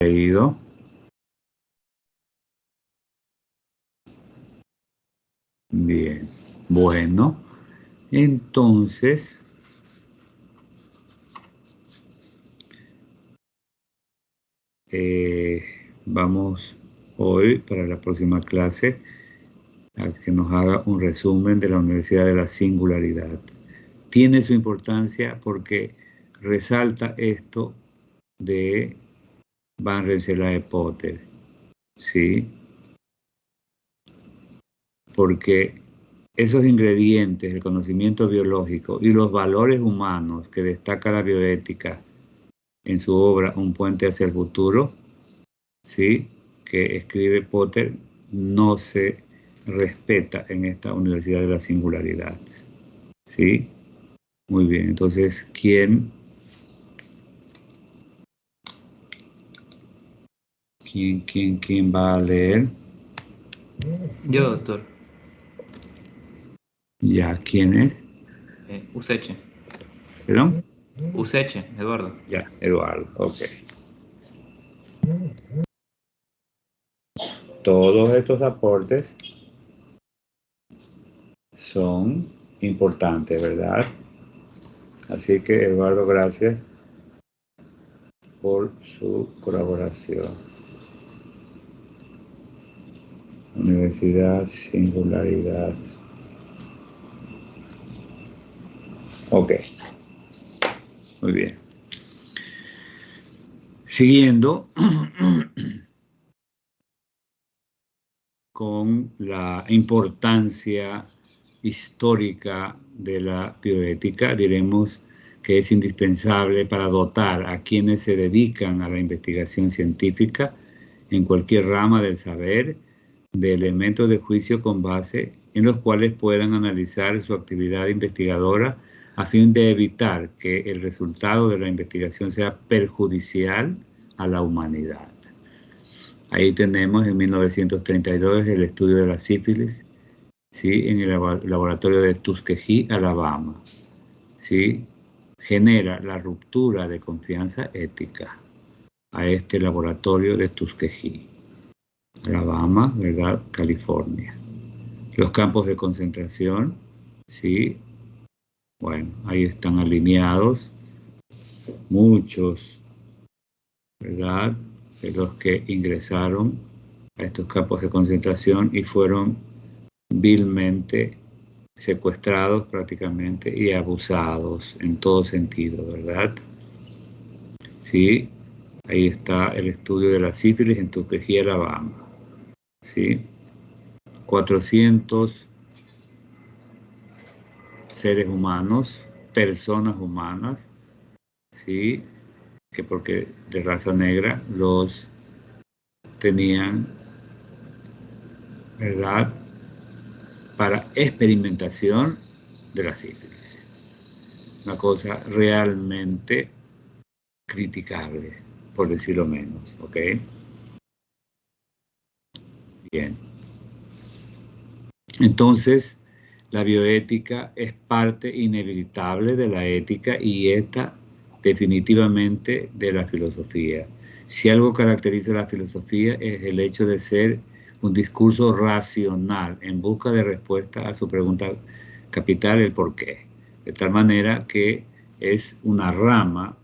Leído. Bien, bueno, entonces vamos hoy para la próxima clase a que nos haga un resumen de la Universidad de la Singularidad. Tiene su importancia porque resalta esto de Van Rensselaer Potter, ¿sí? Porque esos ingredientes, el conocimiento biológico y los valores humanos que destaca la bioética en su obra Un puente hacia el futuro, ¿sí?, que escribe Potter, no se respeta en esta Universidad de la Singularidad, ¿sí? Muy bien, entonces, ¿quién va a leer? Yo, doctor. Ya, ¿quién es? Useche. ¿Perdón? Useche, Eduardo. Ya, Eduardo, ok. Todos estos aportes son importantes, ¿verdad? Así que, Eduardo, gracias por su colaboración. Universidad Singularidad. Ok, muy bien. Siguiendo con la importancia histórica de la bioética, diremos que es indispensable para dotar a quienes se dedican a la investigación científica en cualquier rama del saber de elementos de juicio con base en los cuales puedan analizar su actividad investigadora a fin de evitar que el resultado de la investigación sea perjudicial a la humanidad. Ahí tenemos en 1932 el estudio de la sífilis, ¿sí?, en el laboratorio de Tuskegee, Alabama. ¿Sí? Genera la ruptura de confianza ética a este laboratorio de Tuskegee, Alabama, ¿verdad?, California. Los campos de concentración, ¿sí? Bueno, ahí están alineados muchos, ¿verdad?, de los que ingresaron a estos campos de concentración y fueron vilmente secuestrados prácticamente y abusados en todo sentido, ¿verdad? Sí, ahí está el estudio de la sífilis en Tuskegee, Alabama. ¿Sí? 400 seres humanos, personas humanas, ¿sí?, que porque de raza negra los tenían, ¿verdad?, para experimentación de la sífilis. Una cosa realmente criticable, por decirlo menos, ¿ok? Bien. Entonces, la bioética es parte inevitable de la ética y esta definitivamente de la filosofía. Si algo caracteriza a la filosofía es el hecho de ser un discurso racional en busca de respuesta a su pregunta capital, el por qué. De tal manera que es una rama,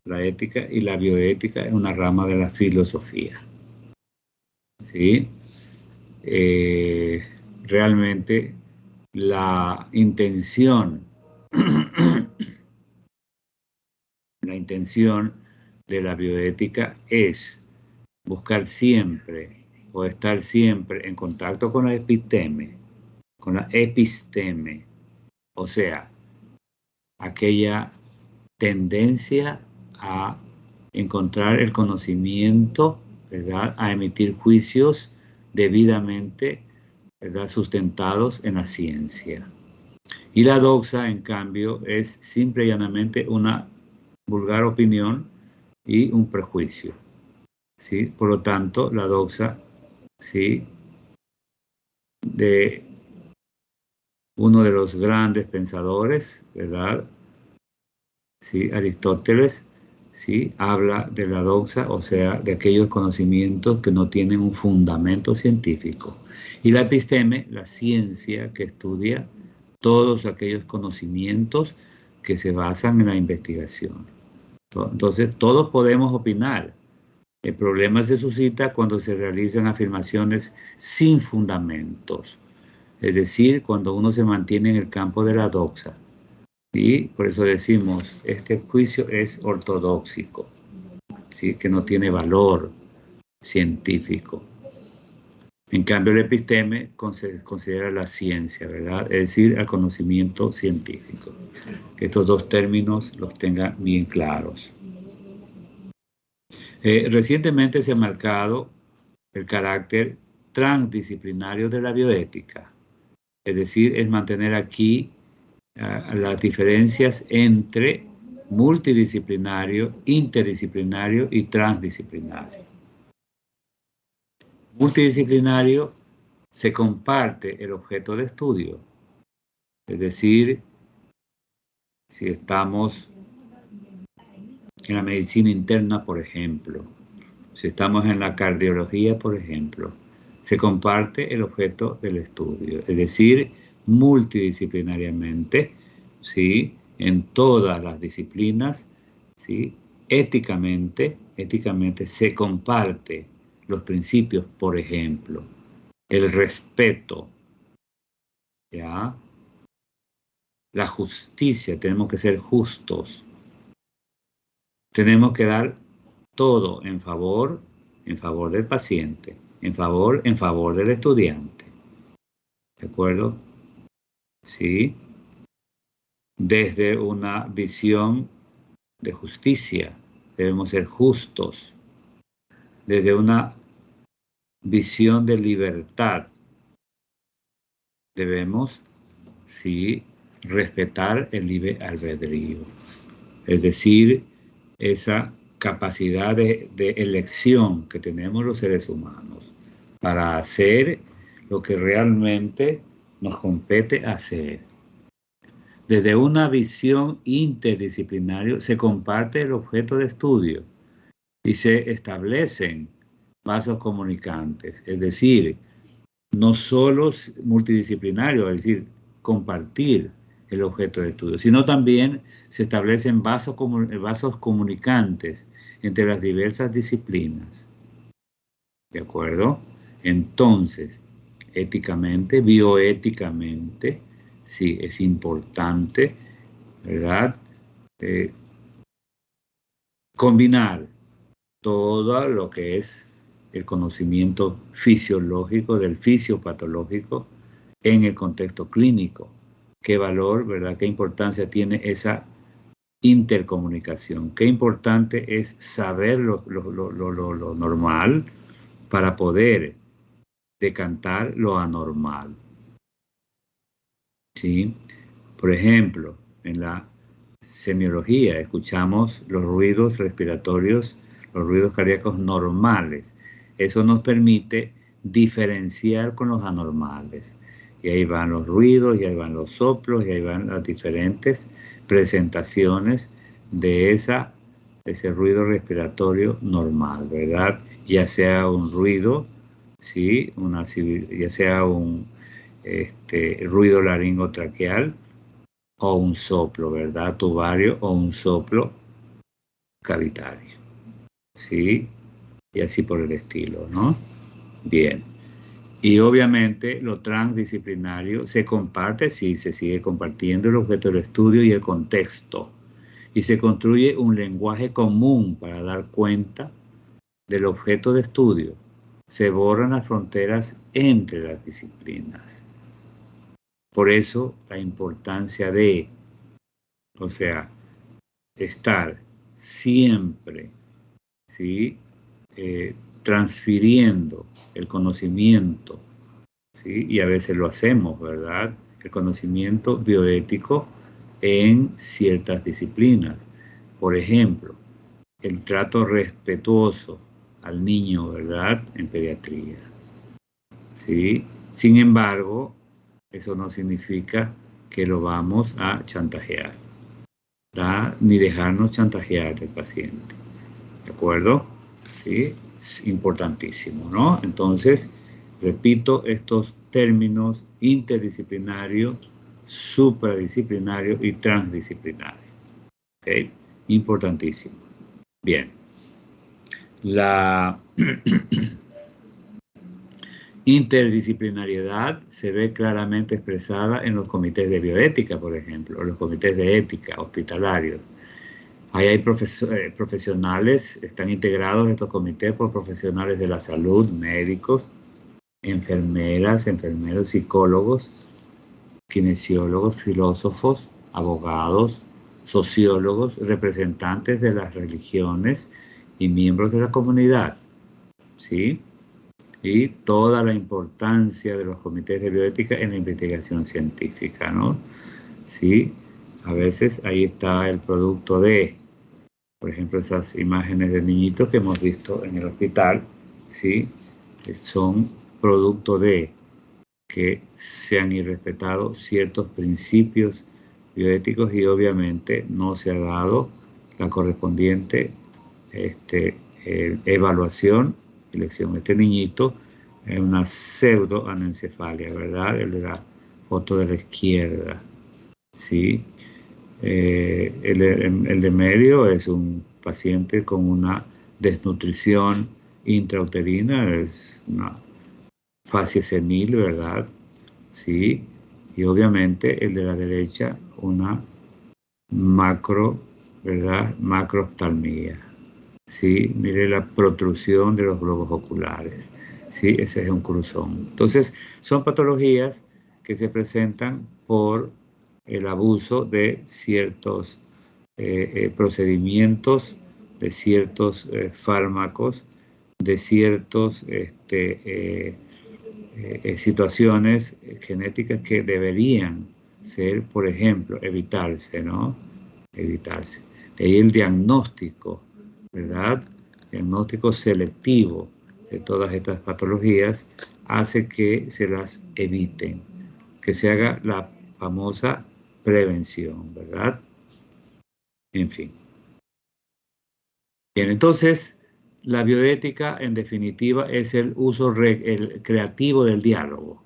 la ética, y la bioética es una rama de la filosofía. ¿Sí? Realmente la intención de la bioética es buscar siempre o estar siempre en contacto con la episteme, o sea, aquella tendencia a encontrar el conocimiento, ¿verdad?, a emitir juicios debidamente, ¿verdad?, sustentados en la ciencia. Y la doxa, en cambio, es simple y llanamente una vulgar opinión y un prejuicio, ¿sí? Por lo tanto, la doxa, ¿sí?, de uno de los grandes pensadores, ¿verdad?, ¿sí?, Aristóteles, ¿sí? Habla de la doxa, o sea, de aquellos conocimientos que no tienen un fundamento científico. Y la episteme, la ciencia que estudia todos aquellos conocimientos que se basan en la investigación. Entonces, todos podemos opinar. El problema se suscita cuando se realizan afirmaciones sin fundamentos, es decir, cuando uno se mantiene en el campo de la doxa. Y por eso decimos, este juicio es ortodóxico, ¿sí? Que no tiene valor científico. En cambio, el episteme considera la ciencia, ¿verdad? Es decir, el conocimiento científico. Que estos dos términos los tengan bien claros. Recientemente se ha marcado el carácter transdisciplinario de la bioética. Es decir, es mantener aquí las diferencias entre multidisciplinario, interdisciplinario y transdisciplinario. Multidisciplinario se comparte el objeto de estudio, es decir, si estamos en la medicina interna, por ejemplo, si estamos en la cardiología, por ejemplo, se comparte el objeto del estudio, es decir, multidisciplinariamente, ¿sí? En todas las disciplinas, ¿sí? Éticamente se comparte los principios, por ejemplo, el respeto, ¿ya? La justicia, tenemos que ser justos, tenemos que dar todo en favor del paciente, en favor del estudiante. ¿De acuerdo? ¿Sí? Desde una visión de justicia, debemos ser justos. Desde una visión de libertad, debemos, sí, respetar el libre albedrío. Es decir, esa capacidad de elección que tenemos los seres humanos para hacer lo que realmente nos compete hacer. Desde una visión interdisciplinaria se comparte el objeto de estudio y se establecen vasos comunicantes, es decir, no solo multidisciplinario, es decir, compartir el objeto de estudio, sino también se establecen vasos comunicantes entre las diversas disciplinas. ¿De acuerdo? Entonces, éticamente, bioéticamente, sí, es importante, ¿verdad? Combinar todo lo que es el conocimiento fisiológico, del fisiopatológico, en el contexto clínico. Qué valor, ¿verdad? Qué importancia tiene esa intercomunicación. Qué importante es saber lo normal para poder decantar lo anormal. ¿Sí? Por ejemplo, en la semiología escuchamos los ruidos respiratorios, los ruidos cardíacos normales. Eso nos permite diferenciar con los anormales. Y ahí van los ruidos, y ahí van los soplos, y ahí van las diferentes presentaciones de ese ruido respiratorio normal, ¿verdad? Ya sea un ruido, ¿sí? Ya sea un ruido laringotraqueal o un soplo, ¿verdad? Tubario o un soplo cavitario, ¿sí? Y así por el estilo, ¿no? Bien. Y obviamente lo transdisciplinario se comparte, sí, se sigue compartiendo el objeto del estudio y el contexto. Y se construye un lenguaje común para dar cuenta del objeto de estudio. Se borran las fronteras entre las disciplinas. Por eso la importancia de, o sea, estar siempre, ¿sí? Transfiriendo el conocimiento, ¿sí? Y a veces lo hacemos, ¿verdad? El conocimiento bioético en ciertas disciplinas. Por ejemplo, el trato respetuoso al niño, ¿verdad? En pediatría, ¿sí? Sin embargo, eso no significa que lo vamos a chantajear. ¿verdad? Ni dejarnos chantajear del paciente. ¿De acuerdo? Sí, es importantísimo, ¿no? Entonces, repito, estos términos interdisciplinario, supradisciplinario y transdisciplinario. ¿Ok? Importantísimo. Bien. La interdisciplinariedad se ve claramente expresada en los comités de bioética, por ejemplo, o los comités de ética hospitalarios. Ahí hay profesionales, están integrados estos comités por profesionales de la salud, médicos, enfermeras, enfermeros, psicólogos, kinesiólogos, filósofos, abogados, sociólogos, representantes de las religiones y miembros de la comunidad, ¿sí? Y toda la importancia de los comités de bioética en la investigación científica, ¿no? Sí, a veces ahí está el producto de, por ejemplo, esas imágenes de niñitos que hemos visto en el hospital, ¿sí? Son producto de que se han irrespetado ciertos principios bioéticos y obviamente no se ha dado la correspondiente evaluación, elección. Este niñito es una pseudoanencefalia, ¿verdad? El de la foto de la izquierda, ¿sí? El de medio es un paciente con una desnutrición intrauterina, es una fase senil, ¿verdad? Sí, y obviamente el de la derecha una macro, ¿verdad? Macrooftalmía. Sí, mire la protrusión de los globos oculares. Sí, ese es un cruzón. Entonces, son patologías que se presentan por el abuso de ciertos procedimientos, de ciertos fármacos, de ciertos situaciones genéticas que deberían ser, por ejemplo, evitarse, ¿no? Evitarse. De ahí el diagnóstico, ¿verdad? Diagnóstico selectivo de todas estas patologías hace que se las eviten, que se haga la famosa prevención, ¿verdad? En fin. Bien, entonces, la bioética, en definitiva, es el uso el creativo del diálogo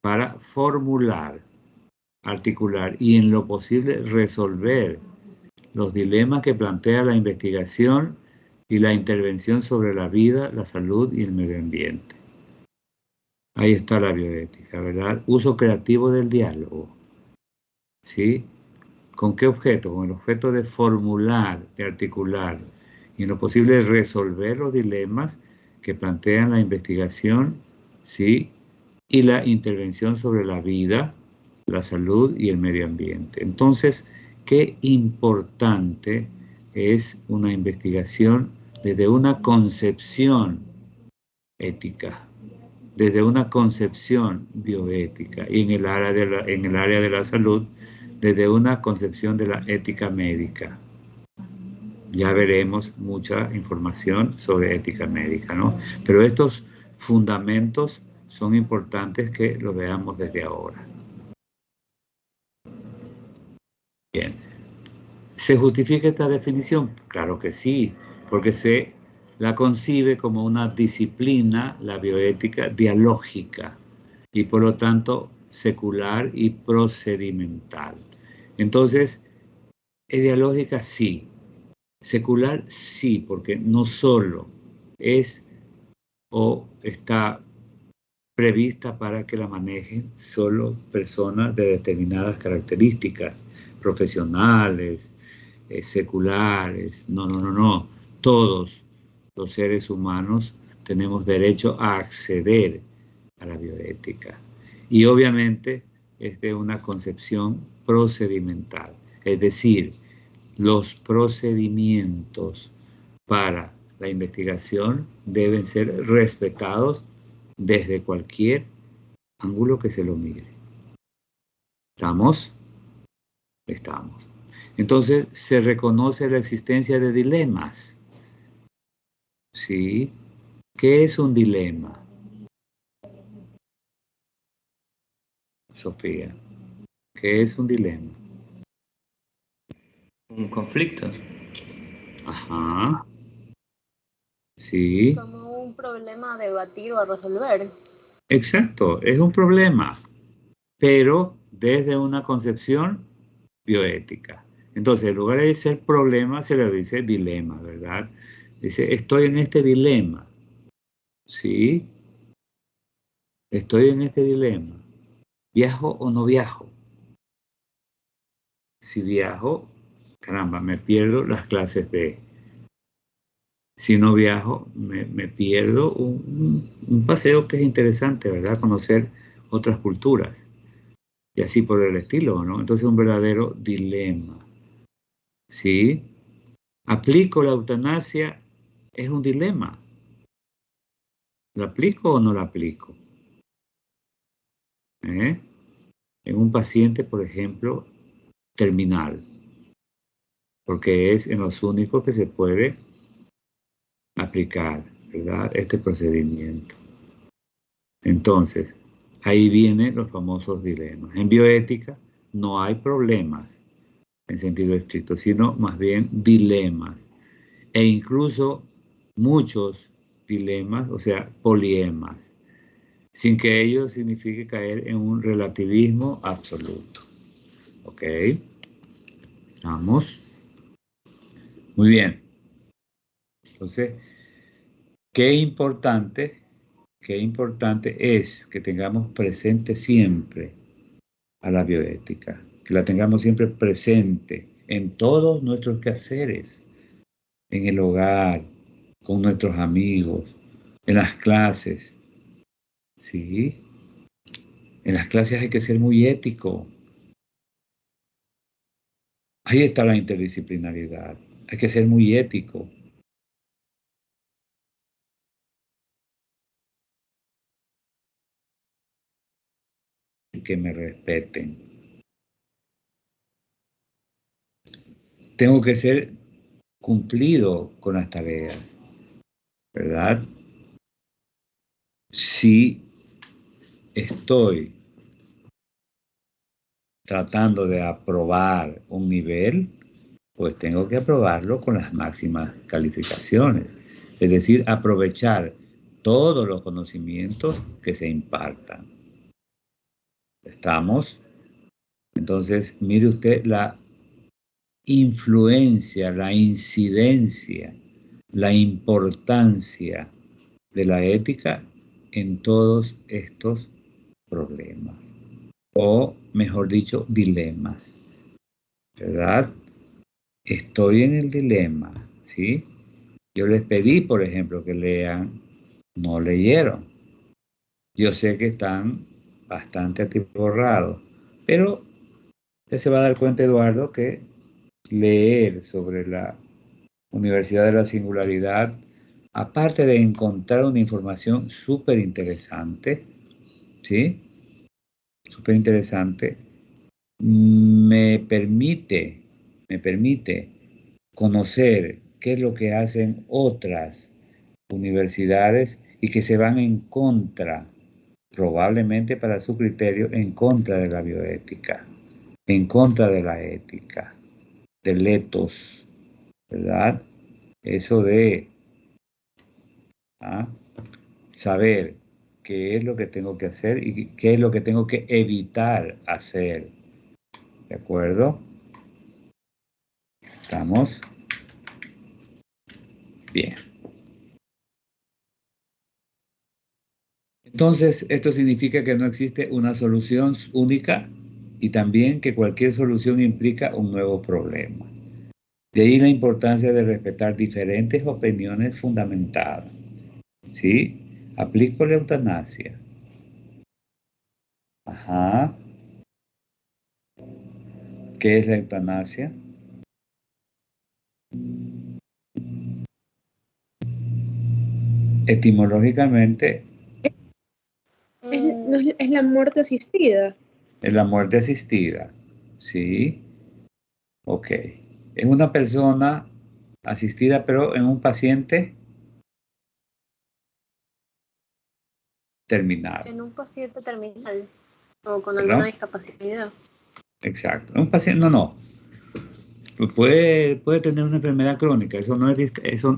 para formular, articular y en lo posible resolver los dilemas que plantea la investigación y la intervención sobre la vida, la salud y el medio ambiente. Ahí está la bioética, ¿verdad? Uso creativo del diálogo. ¿Sí? ¿Con qué objeto? Con el objeto de formular, de articular y en lo posible resolver los dilemas que plantean la investigación, ¿sí? Y la intervención sobre la vida, la salud y el medio ambiente. Entonces, qué importante es una investigación desde una concepción ética, desde una concepción bioética y en el área de la salud, desde una concepción de la ética médica. Ya veremos mucha información sobre ética médica, ¿no? Pero estos fundamentos son importantes que lo veamos desde ahora. Bien. ¿Se justifica esta definición? Claro que sí, porque se la concibe como una disciplina, la bioética, dialógica y por lo tanto secular y procedimental. Entonces, ideológica sí, secular sí, porque no solo es o está prevista para que la manejen solo personas de determinadas características, profesionales, seculares. No, no, no, no. Todos los seres humanos tenemos derecho a acceder a la bioética. Y obviamente es de una concepción procedimental, es decir, los procedimientos para la investigación deben ser respetados desde cualquier ángulo que se lo mire. ¿Estamos? Estamos. Entonces, se reconoce la existencia de dilemas. ¿Sí? ¿Qué es un dilema? Sofía, ¿qué es un dilema? Un conflicto. Ajá. Sí. Como un problema a debatir o a resolver. Exacto, es un problema, pero desde una concepción bioética. Entonces, en lugar de ser problema, se le dice dilema, ¿verdad? Dice, estoy en este dilema. ¿Sí? Estoy en este dilema. ¿Viajo o no viajo? Si viajo, caramba, me pierdo las clases de... Si no viajo, me pierdo un paseo que es interesante, ¿verdad? Conocer otras culturas. Y así por el estilo, ¿no? Entonces un verdadero dilema. ¿Sí? ¿Aplico la eutanasia? Es un dilema. ¿La aplico o no la aplico? ¿Eh? En un paciente, por ejemplo, terminal, porque es en los únicos que se puede aplicar, ¿verdad? Este procedimiento. Entonces, ahí vienen los famosos dilemas. En bioética no hay problemas en sentido estricto, sino más bien dilemas. E incluso muchos dilemas, o sea, poliemas, sin que ello signifique caer en un relativismo absoluto. ¿Ok? ¿Estamos? Muy bien. Entonces, qué importante es que tengamos presente siempre a la bioética, que la tengamos siempre presente en todos nuestros quehaceres, en el hogar, con nuestros amigos, en las clases. ¿Sí? En las clases hay que ser muy ético. Ahí está la interdisciplinaridad. Hay que ser muy ético. Y que me respeten. Tengo que ser cumplido con las tareas, ¿verdad? Si estoy tratando de aprobar un nivel, pues tengo que aprobarlo con las máximas calificaciones. Es decir, aprovechar todos los conocimientos que se impartan. ¿Estamos? Entonces, mire usted la influencia, la incidencia, la importancia de la ética en todos estos problemas, o mejor dicho, dilemas, ¿verdad? Estoy en el dilema, ¿sí? Yo les pedí, por ejemplo, que lean, no leyeron. Yo sé que están bastante atiborrados, pero usted se va a dar cuenta, Eduardo, que leer sobre la Universidad de la Singularidad, aparte de encontrar una información súper interesante, ¿sí? Súper interesante, me permite conocer qué es lo que hacen otras universidades y que se van en contra, probablemente para su criterio, en contra de la bioética, en contra de la ética, del ethos, ¿verdad? Eso de saber qué es lo que tengo que hacer y qué es lo que tengo que evitar hacer. ¿De acuerdo? ¿Estamos? Bien. Entonces, esto significa que no existe una solución única y también que cualquier solución implica un nuevo problema. De ahí la importancia de respetar diferentes opiniones fundamentadas. ¿Sí? Aplico la eutanasia. Ajá. ¿Qué es la eutanasia? Etimológicamente, Es la muerte asistida. es la muerte asistida. ¿Sí? Ok. Es una persona asistida, pero en un paciente terminal. En un paciente terminal o con ¿Perdón? alguna discapacidad. Exacto. Un paciente, no. puede tener una enfermedad crónica, eso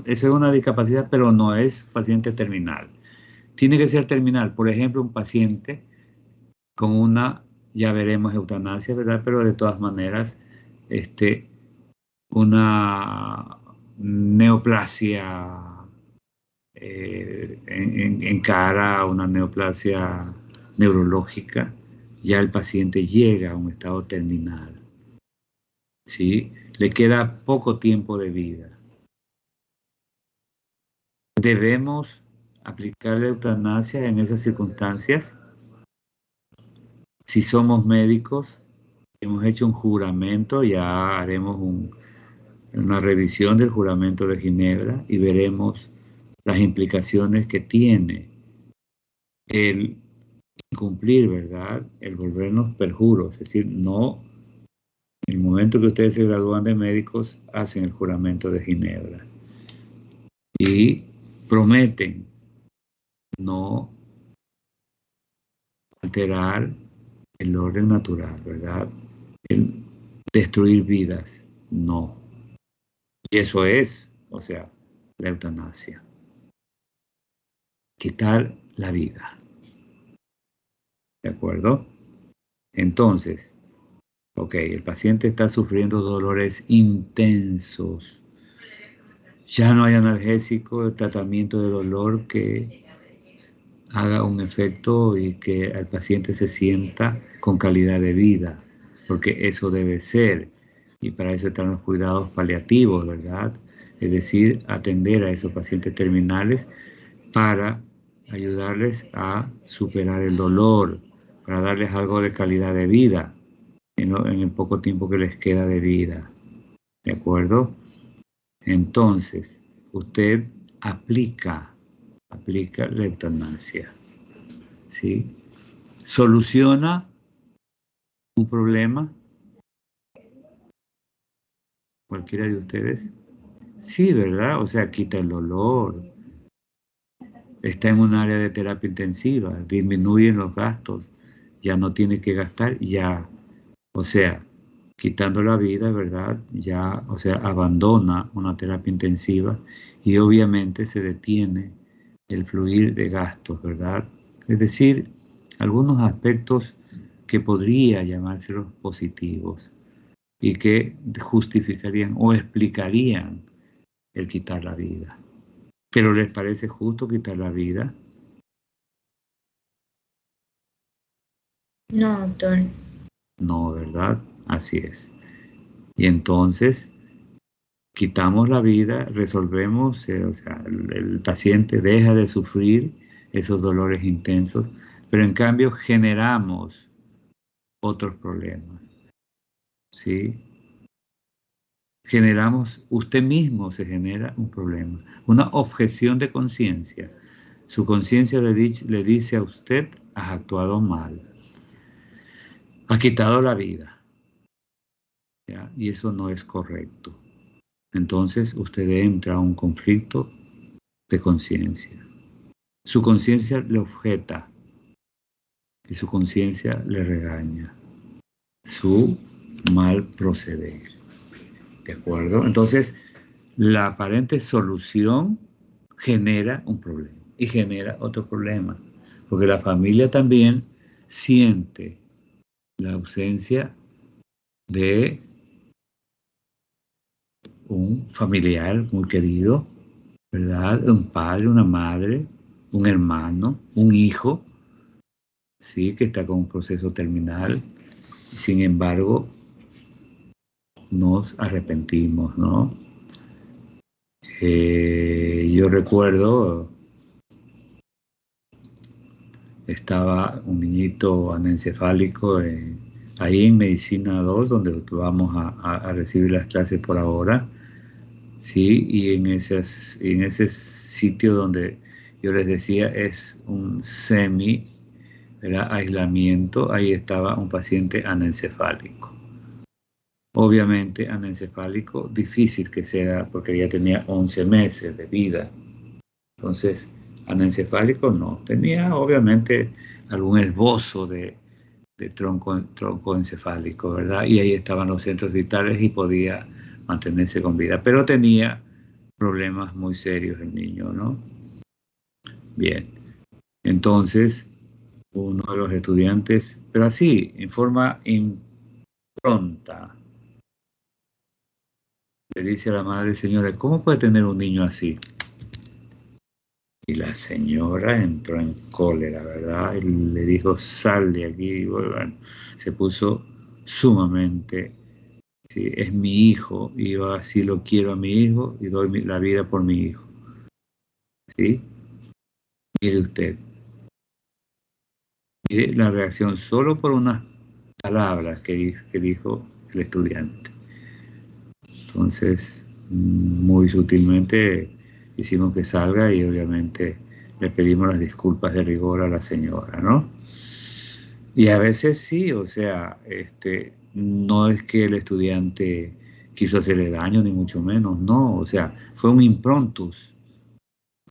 es una discapacidad, pero no es paciente terminal. Tiene que ser terminal, por ejemplo, un paciente con una, ya veremos, eutanasia, ¿verdad? Pero de todas maneras, una neoplasia en cara, una neoplasia neurológica, ya el paciente llega a un estado terminal, ¿sí? Le queda poco tiempo de vida. ¿Debemos aplicar la eutanasia en esas circunstancias? Si somos médicos, hemos hecho un juramento, ya haremos una revisión del juramento de Ginebra y veremos las implicaciones que tiene el incumplir, ¿verdad? El volvernos perjuros, es decir, no, en el momento que ustedes se gradúan de médicos, hacen el juramento de Ginebra y prometen no alterar el orden natural, ¿verdad? El destruir vidas, no. Y eso es, o sea, la eutanasia. Quitar la vida. ¿De acuerdo? Entonces, ok, el paciente está sufriendo dolores intensos. Ya no hay analgésico, el tratamiento de dolor que haga un efecto y que el paciente se sienta con calidad de vida, porque eso debe ser, y para eso están los cuidados paliativos, ¿verdad? Es decir, atender a esos pacientes terminales para ayudarles a superar el dolor, para darles algo de calidad de vida en el poco tiempo que les queda de vida, ¿de acuerdo? Entonces, usted aplica la eutanasia, ¿sí? ¿Soluciona un problema? ¿Cualquiera de ustedes? Sí, ¿verdad? O sea, quita el dolor. Está en un área de terapia intensiva, disminuyen los gastos, ya no tiene que gastar, ya, o sea, quitando la vida, ¿verdad? Ya, o sea, abandona una terapia intensiva y obviamente se detiene el fluir de gastos, ¿verdad? Es decir, algunos aspectos que podría llamárselos positivos y que justificarían o explicarían el quitar la vida. ¿Pero les parece justo quitar la vida? No, doctor. No, ¿verdad? Así es. Y entonces quitamos la vida, resolvemos, o sea, el paciente deja de sufrir esos dolores intensos, pero en cambio generamos otros problemas, ¿sí? Usted mismo se genera un problema, una objeción de conciencia. Su conciencia le dice a usted, has actuado mal, has quitado la vida, ¿ya? Y eso no es correcto. Entonces usted entra a un conflicto de conciencia. Su conciencia le objeta y su conciencia le regaña su mal proceder. ¿De acuerdo? Entonces, la aparente solución genera un problema y genera otro problema, porque la familia también siente la ausencia de un familiar muy querido, ¿verdad? Un padre, una madre, un hermano, un hijo, sí, que está con un proceso terminal. Sin embargo, nos arrepentimos, ¿no? Yo recuerdo, estaba un niñito anencefálico ahí en Medicina 2, donde vamos a recibir las clases por ahora, ¿sí? Y en ese sitio donde yo les decía es un ¿verdad? Aislamiento, ahí estaba un paciente anencefálico. Obviamente anencefálico, difícil que sea, porque ya tenía 11 meses de vida. Entonces, anencefálico no. Tenía obviamente algún esbozo de tronco encefálico, ¿verdad? Y ahí estaban los centros vitales y podía mantenerse con vida, pero tenía problemas muy serios el niño, ¿no? Bien, entonces uno de los estudiantes, pero así, en forma impronta, le dice a la madre: señora, ¿cómo puede tener un niño así? Y la señora entró en cólera, ¿verdad? Y le dijo: sal de aquí. Y bueno, se puso sumamente, sí, es mi hijo, y yo así lo quiero a mi hijo, y doy la vida por mi hijo, ¿sí? Mire usted, mire la reacción solo por unas palabras que dijo el estudiante. Entonces, muy sutilmente hicimos que salga y obviamente le pedimos las disculpas de rigor a la señora, ¿no? Y a veces sí, o sea, no es que el estudiante quiso hacerle daño, ni mucho menos, no, o sea, fue un improntus,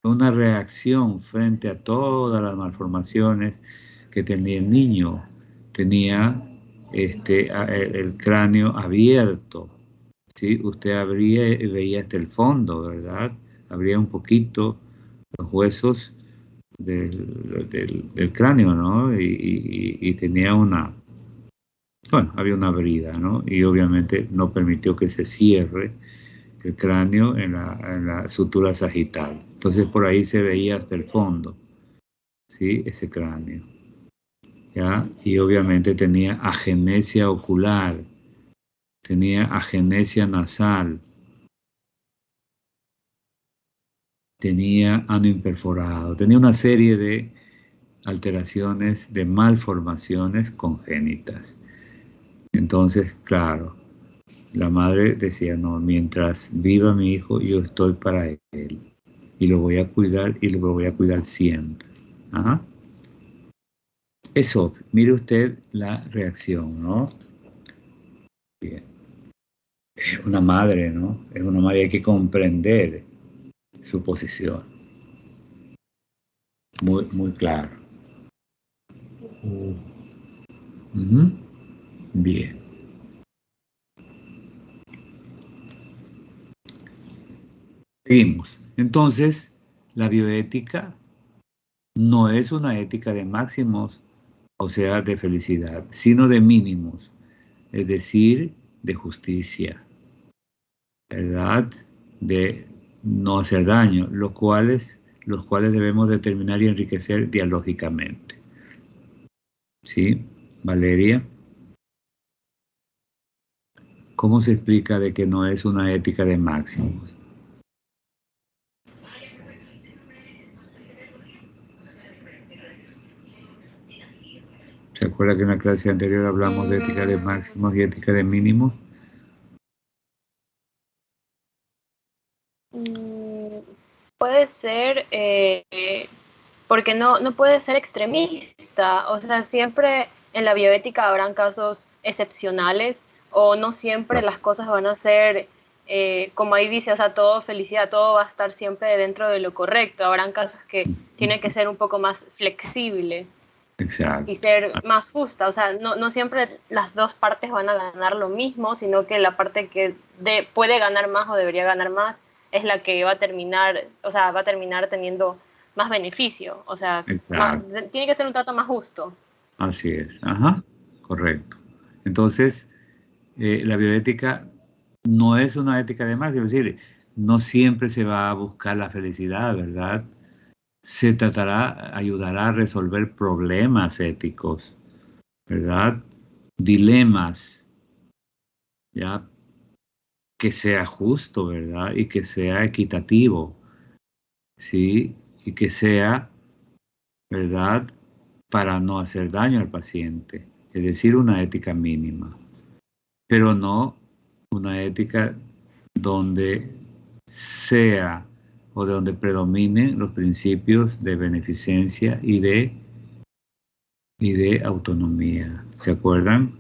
fue una reacción frente a todas las malformaciones que tenía el niño. Tenía el cráneo abierto, ¿sí? Usted abría y veía hasta el fondo, ¿verdad? Abría un poquito los huesos del cráneo, ¿no? Y tenía bueno, había una brida, ¿no? Y obviamente no permitió que se cierre el cráneo en la sutura sagital. Entonces por ahí se veía hasta el fondo, ¿sí? Ese cráneo, ¿ya? Y obviamente tenía agenesia ocular, tenía agenesia nasal, tenía ano imperforado, tenía una serie de alteraciones, de malformaciones congénitas. Entonces, claro, la madre decía: no, mientras viva mi hijo, yo estoy para él. Y lo voy a cuidar y lo voy a cuidar siempre. Ajá. Eso, mire usted la reacción, ¿no? Bien. Es una madre, ¿no? Es una madre, hay que comprender su posición. Muy, muy claro. Uh-huh. Bien. Seguimos. Entonces, la bioética no es una ética de máximos, o sea, de felicidad, sino de mínimos, es decir, de justicia, ¿verdad? De no hacer daño, los cuales debemos determinar y enriquecer dialógicamente. ¿Sí? Valeria, ¿cómo se explica de que no es una ética de máximos? ¿Se acuerda que en la clase anterior hablamos de ética de máximos y ética de mínimos? Puede ser, porque no puede ser extremista. O sea, siempre en la bioética habrán casos excepcionales, o no siempre las cosas van a ser, como ahí dice, o sea, todo felicidad, todo va a estar siempre dentro de lo correcto. Habrán casos que tiene que ser un poco más flexible. Exacto. Y ser más justa. O sea, no siempre las dos partes van a ganar lo mismo, sino que la parte que puede ganar más o debería ganar más es la que va a terminar, o sea, va a terminar teniendo más beneficio. O sea, tiene que ser un trato más justo. Así es, ajá, correcto. Entonces, la bioética no es una ética de máximo, es decir, no siempre se va a buscar la felicidad, ¿verdad? Se ayudará a resolver problemas éticos, ¿verdad? Dilemas, ¿ya? Que sea justo, ¿verdad? Y que sea equitativo, ¿sí? Y que sea, ¿verdad? Para no hacer daño al paciente, es decir, una ética mínima, pero no una ética donde sea o de donde predominen los principios de beneficencia y de autonomía. ¿Se acuerdan?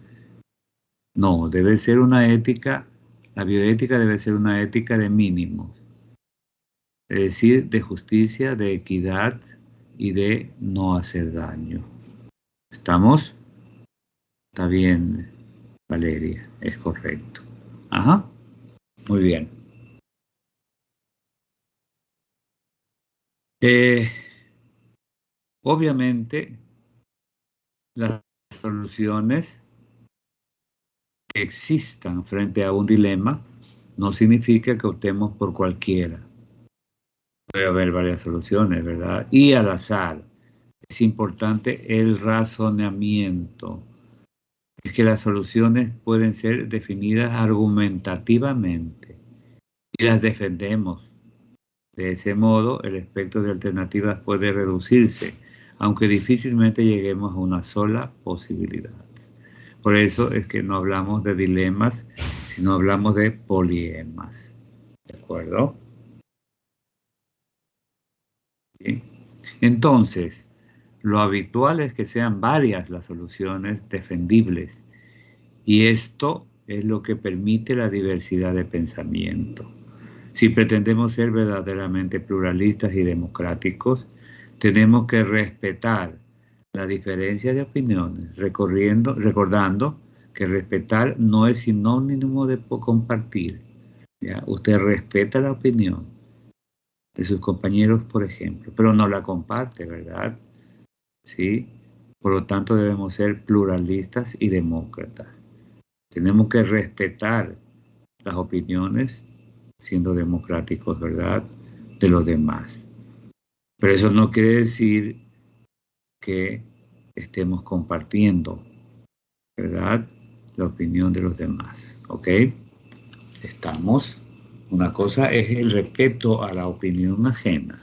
No, debe ser una ética, la bioética debe ser una ética de mínimos, es decir, de justicia, de equidad y de no hacer daño. ¿Estamos? Está bien, Valeria, es correcto. Ajá. Muy bien. Obviamente, las soluciones que existan frente a un dilema no significa que optemos por cualquiera. Puede haber varias soluciones, ¿verdad? Y al azar. Es importante el razonamiento. Es que las soluciones pueden ser definidas argumentativamente y las defendemos. De ese modo, el espectro de alternativas puede reducirse, aunque difícilmente lleguemos a una sola posibilidad. Por eso es que no hablamos de dilemas, sino hablamos de poliemas. ¿De acuerdo? ¿Sí? Entonces, lo habitual es que sean varias las soluciones defendibles, y esto es lo que permite la diversidad de pensamiento. Si pretendemos ser verdaderamente pluralistas y democráticos, tenemos que respetar la diferencia de opiniones, recordando que respetar no es sinónimo de compartir. ¿Ya? Usted respeta la opinión de sus compañeros, por ejemplo, pero no la comparte, ¿verdad? ¿Sí? Por lo tanto, debemos ser pluralistas y demócratas. Tenemos que respetar las opiniones, siendo democráticos, ¿verdad?, de los demás. Pero eso no quiere decir que estemos compartiendo, ¿verdad?, la opinión de los demás, ¿ok? Estamos. Una cosa es el respeto a la opinión ajena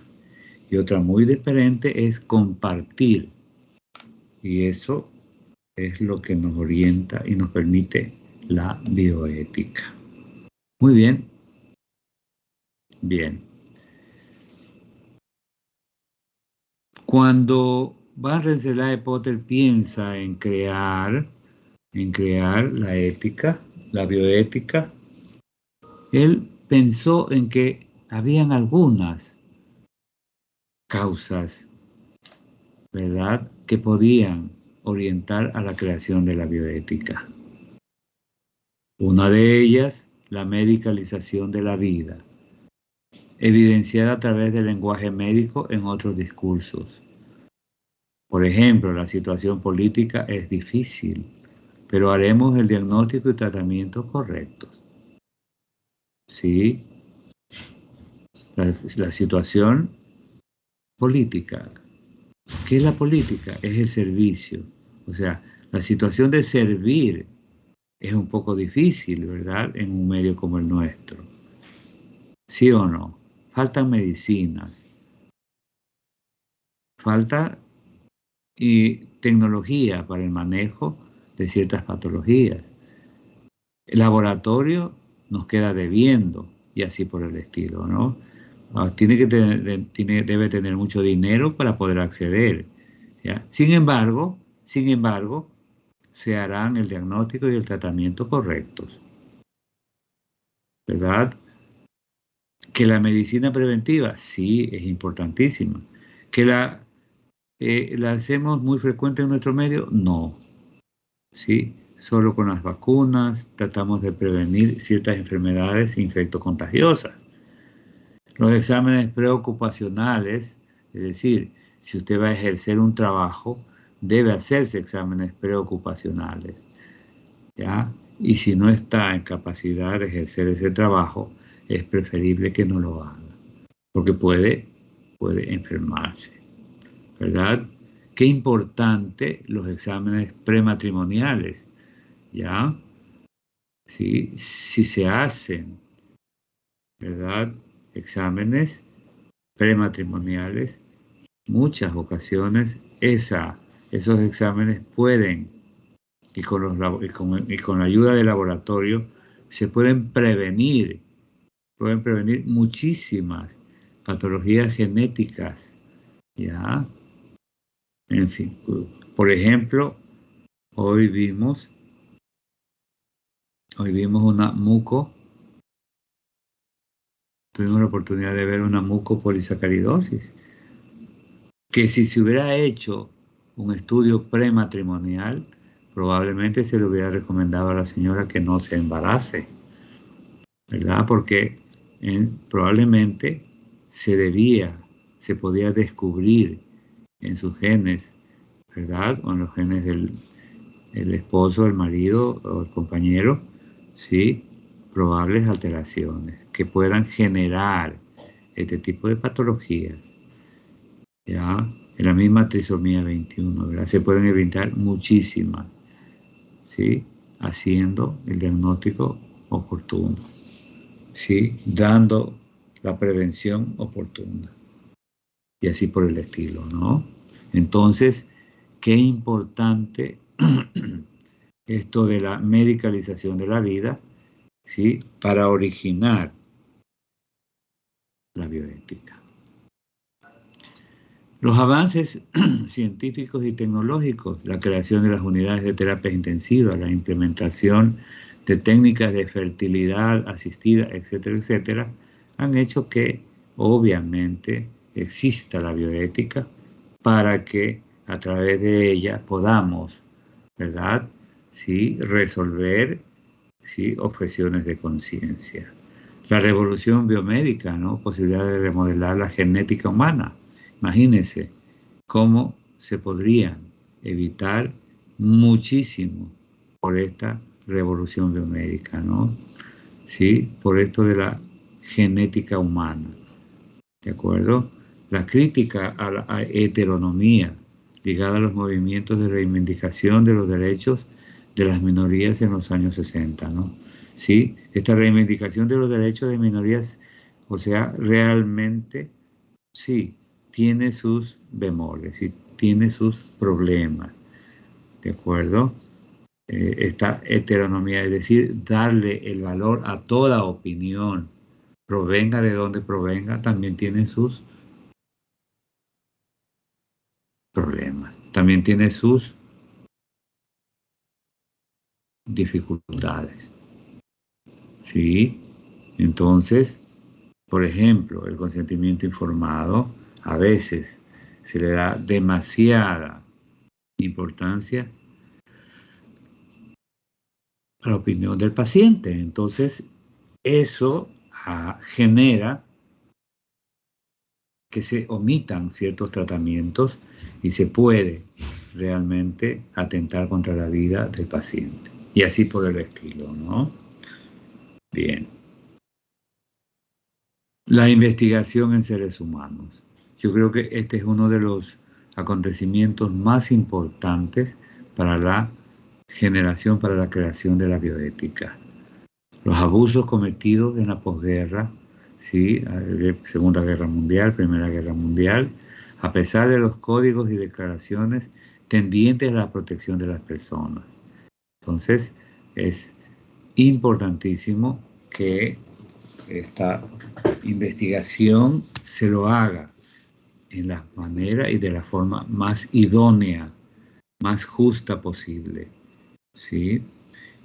y otra muy diferente es compartir. Y eso es lo que nos orienta y nos permite la bioética. Muy bien. Bien. Cuando Van Rensselaer Potter piensa en crear la ética, la bioética, él pensó en que habían algunas causas, ¿verdad?, que podían orientar a la creación de la bioética. Una de ellas, la medicalización de la vida, evidenciada a través del lenguaje médico en otros discursos. Por ejemplo, la situación política es difícil, pero haremos el diagnóstico y tratamiento correctos. ¿Sí? La situación política. ¿Qué es la política? Es el servicio. O sea, la situación de servir es un poco difícil, ¿verdad?, en un medio como el nuestro. ¿Sí o no? Faltan medicinas. Falta tecnología para el manejo de ciertas patologías. El laboratorio nos queda debiendo y así por el estilo, ¿no? Debe tener mucho dinero para poder acceder, ¿ya? Sin embargo, se harán el diagnóstico y el tratamiento correctos, ¿verdad? Que la medicina preventiva, sí, es importantísima. Que la hacemos muy frecuente en nuestro medio, no, ¿sí? Solo con las vacunas tratamos de prevenir ciertas enfermedades infectocontagiosas. Los exámenes preocupacionales, es decir, si usted va a ejercer un trabajo, debe hacerse exámenes preocupacionales, ¿ya? Y si no está en capacidad de ejercer ese trabajo, es preferible que no lo haga, porque puede enfermarse, ¿verdad? Qué importante los exámenes prematrimoniales, ¿ya? ¿Sí? Si se hacen, ¿verdad?, exámenes prematrimoniales, muchas ocasiones esos exámenes pueden, y con la ayuda del laboratorio, se pueden prevenir muchísimas patologías genéticas, ¿ya? En fin, por ejemplo, hoy vimos tuvimos la oportunidad de ver una mucopolisacaridosis, que si se hubiera hecho un estudio prematrimonial, probablemente se le hubiera recomendado a la señora que no se embarace, ¿verdad? Porque probablemente se podía descubrir en sus genes, ¿verdad? O en los genes del esposo, el marido o el compañero, ¿sí? Probables alteraciones que puedan generar este tipo de patologías, ¿ya? En la misma trisomía 21, ¿verdad? Se pueden evitar muchísimas, ¿sí? Haciendo el diagnóstico oportuno, ¿sí? Dando la prevención oportuna. Y así por el estilo, ¿no? Entonces, qué importante esto de la medicalización de la vida, ¿sí? Para originar la bioética. Los avances científicos y tecnológicos, la creación de las unidades de terapia intensiva, la implementación de técnicas de fertilidad asistida, etcétera, etcétera, han hecho que, obviamente, exista la bioética para que a través de ella podamos, ¿verdad?, ¿sí?, resolver, ¿sí?, objeciones de conciencia. La revolución biomédica, ¿no?, posibilidad de remodelar la genética humana. Imagínense cómo se podrían evitar muchísimo por esta revolución biomédica, ¿no? ¿Sí? Por esto de la genética humana, ¿de acuerdo? La crítica a la heteronomía ligada a los movimientos de reivindicación de los derechos de las minorías en los años 60, ¿no? ¿Sí? Esta reivindicación de los derechos de minorías, o sea, realmente, sí, tiene sus bemoles y tiene sus problemas, ¿de acuerdo? Esta heteronomía, es decir, darle el valor a toda opinión, provenga de donde provenga, también tiene sus problemas, también tiene sus dificultades, ¿sí? Entonces, por ejemplo, el consentimiento informado a veces se le da demasiada importancia a la opinión del paciente. Entonces, eso genera que se omitan ciertos tratamientos y se puede realmente atentar contra la vida del paciente. Y así por el estilo, ¿no? Bien. La investigación en seres humanos. Yo creo que este es uno de los acontecimientos más importantes para la generación, para la creación de la bioética. Los abusos cometidos en la posguerra, ¿sí? Segunda Guerra Mundial, Primera Guerra Mundial, a pesar de los códigos y declaraciones tendientes a la protección de las personas. Entonces, es importantísimo que esta investigación se lo haga en la manera y de la forma más idónea, más justa posible, ¿sí?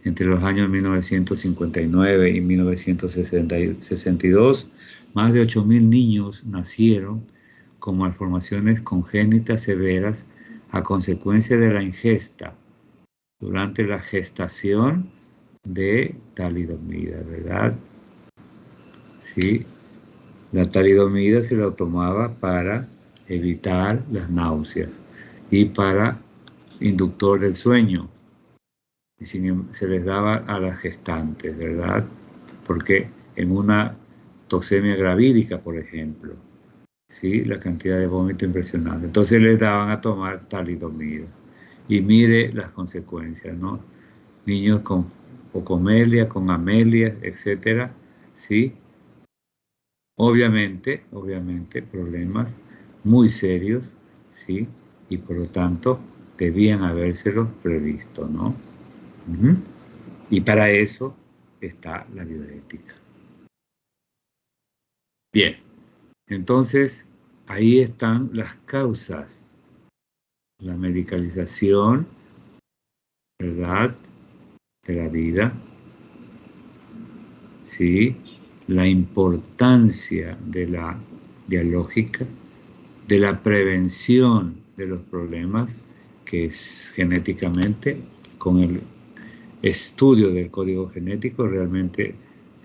Entre los años 1959 y 1962, más de 8.000 niños nacieron con malformaciones congénitas severas a consecuencia de la ingesta durante la gestación de talidomida, ¿verdad? Sí, la talidomida se la tomaba para evitar las náuseas y para inductor del sueño. Y se les daba a las gestantes, ¿verdad? Porque en una toxemia gravídica, por ejemplo, ¿sí?, la cantidad de vómito impresionante. Entonces les daban a tomar talidomida. Y mire las consecuencias, ¿no? Niños con ocomelia, con amelia, etcétera, ¿sí? Obviamente, problemas muy serios, ¿sí? Y por lo tanto, debían habérselos previsto, ¿no? Y para eso está la bioética. Bien, entonces ahí están las causas. La medicalización, ¿verdad?, de la vida, ¿sí? La importancia de la dialógica, de la prevención de los problemas, que es genéticamente, con el estudio del código genético realmente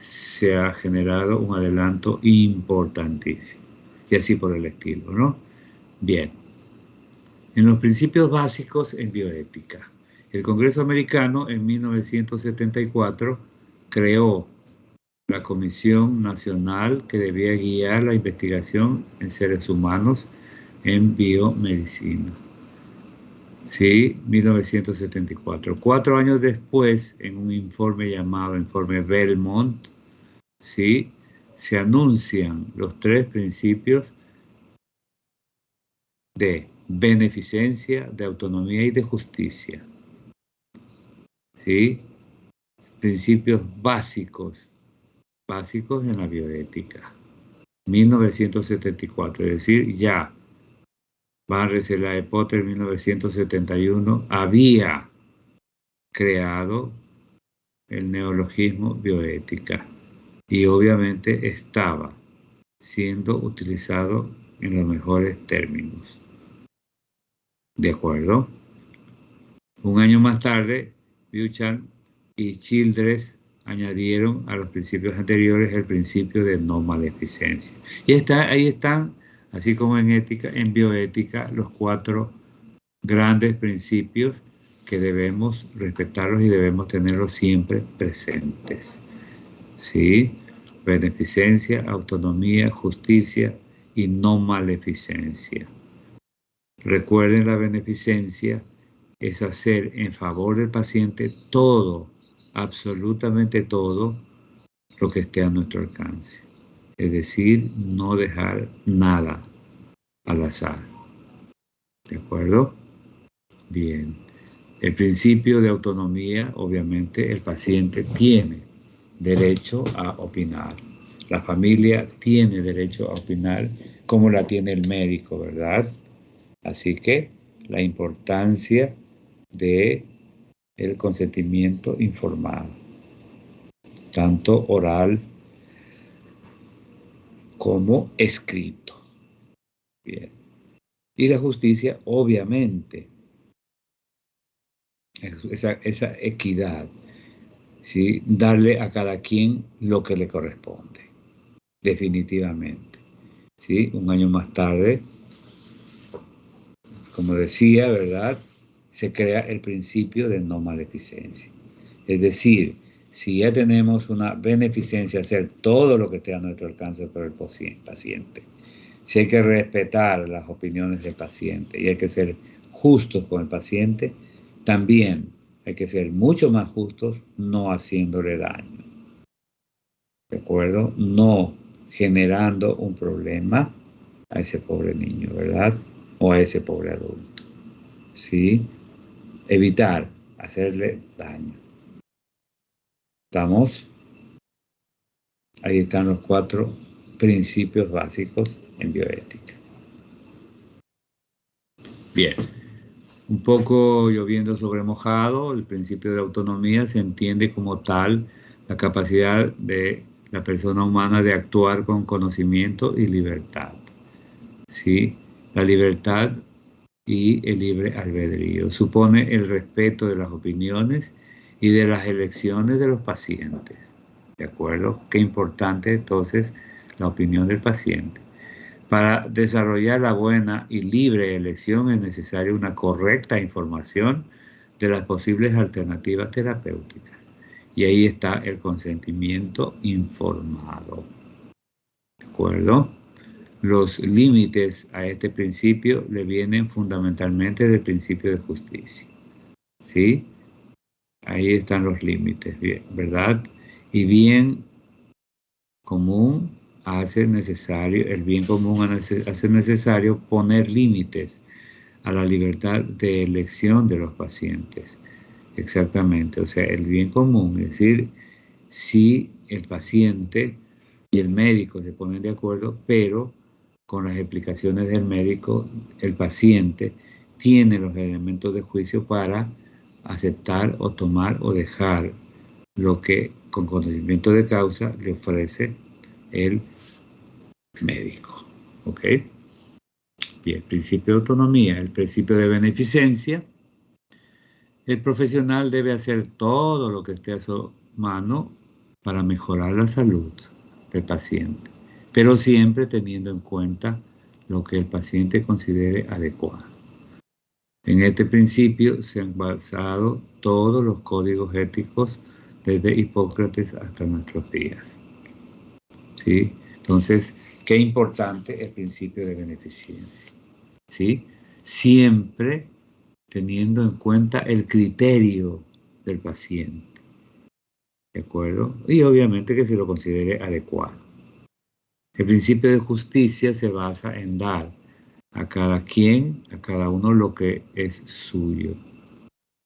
se ha generado un adelanto importantísimo. Y así por el estilo, ¿no? Bien. En los principios básicos en bioética, el Congreso americano en 1974 creó la Comisión Nacional que debía guiar la investigación en seres humanos en biomedicina. Sí, 1974. 4 años después, en un informe llamado Informe Belmont, sí, se anuncian los 3 principios de beneficencia, de autonomía y de justicia. ¿Sí? Principios básicos en la bioética. 1974, es decir, ya Van Rensselaer Potter en 1971 había creado el neologismo bioética y obviamente estaba siendo utilizado en los mejores términos. ¿De acuerdo? Un año más tarde, Buchan y Childress añadieron a los principios anteriores el principio de no maleficencia. Y ahí están, así como en ética, en bioética, los 4 grandes principios que debemos respetarlos y debemos tenerlos siempre presentes. ¿Sí? Beneficencia, autonomía, justicia y no maleficencia. Recuerden, la beneficencia es hacer en favor del paciente todo, absolutamente todo, lo que esté a nuestro alcance. Es decir, no dejar nada al azar. ¿De acuerdo? Bien. El principio de autonomía, obviamente, el paciente tiene derecho a opinar. La familia tiene derecho a opinar como la tiene el médico, ¿verdad? Así que la importancia de el consentimiento informado, tanto oral como escrito. Bien. Y la justicia, obviamente, esa equidad, ¿sí? Darle a cada quien lo que le corresponde, definitivamente. ¿Sí? Un año más tarde, como decía, ¿verdad?, se crea el principio de no maleficencia. Es decir, si ya tenemos una beneficencia, hacer todo lo que esté a nuestro alcance por el paciente, si hay que respetar las opiniones del paciente y hay que ser justos con el paciente, también hay que ser mucho más justos no haciéndole daño. ¿De acuerdo? No generando un problema a ese pobre niño, ¿verdad? O a ese pobre adulto. ¿Sí? Evitar hacerle daño. ¿Estamos? Ahí están los 4 principios básicos en bioética. Bien. Un poco lloviendo sobre mojado, el principio de autonomía se entiende como tal la capacidad de la persona humana de actuar con conocimiento y libertad. ¿Sí? La libertad y el libre albedrío supone el respeto de las opiniones y de las elecciones de los pacientes. ¿De acuerdo? Qué importante entonces la opinión del paciente. Para desarrollar la buena y libre elección es necesaria una correcta información de las posibles alternativas terapéuticas. Y ahí está el consentimiento informado. ¿De acuerdo? Los límites a este principio le vienen fundamentalmente del principio de justicia. ¿Sí? Ahí están los límites, ¿verdad? Y bien común hace necesario, el bien común hace necesario poner límites a la libertad de elección de los pacientes. Exactamente, o sea, el bien común, es decir, si el paciente y el médico se ponen de acuerdo, pero con las explicaciones del médico, el paciente tiene los elementos de juicio para aceptar o tomar o dejar lo que con conocimiento de causa le ofrece el médico. ¿Ok? Bien, principio de autonomía, el principio de beneficencia. El profesional debe hacer todo lo que esté a su mano para mejorar la salud del paciente, pero siempre teniendo en cuenta lo que el paciente considere adecuado. En este principio se han basado todos los códigos éticos desde Hipócrates hasta nuestros días. ¿Sí? Entonces, qué importante el principio de beneficencia. ¿Sí? Siempre teniendo en cuenta el criterio del paciente. ¿De acuerdo? Y obviamente que se lo considere adecuado. El principio de justicia se basa en dar a cada quien, a cada uno lo que es suyo.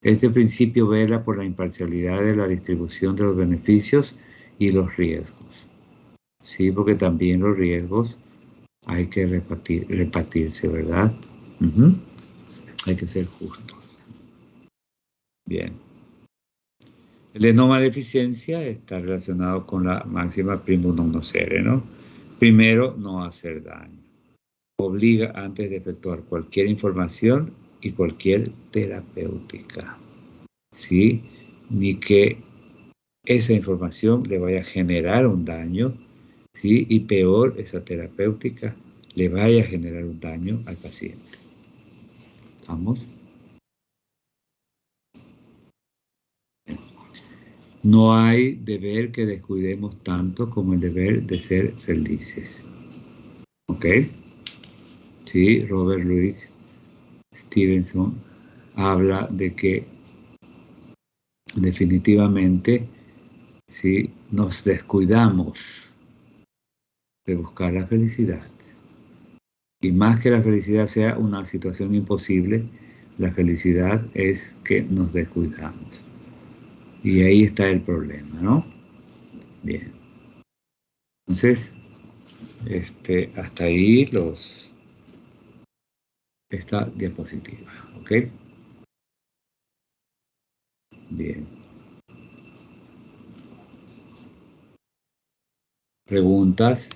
Este principio vela por la imparcialidad de la distribución de los beneficios y los riesgos. Sí, porque también los riesgos hay que repartirse, ¿verdad? Hay que ser justos. Bien. El de no maleficencia está relacionado con la máxima primum non nocere, ¿no? Primero, no hacer daño. Obliga antes de efectuar cualquier información y cualquier terapéutica. ¿Sí? Ni que esa información le vaya a generar un daño, ¿sí? Y peor, esa terapéutica le vaya a generar un daño al paciente. ¿Vamos? No hay deber que descuidemos tanto como el deber de ser felices. ¿Ok? Sí, Robert Louis Stevenson habla de que definitivamente sí, nos descuidamos de buscar la felicidad. Y más que la felicidad sea una situación imposible, la felicidad es que nos descuidamos. Y ahí está el problema, ¿no? Bien. Entonces, hasta ahí esta diapositiva, ¿ok? Bien. ¿Preguntas?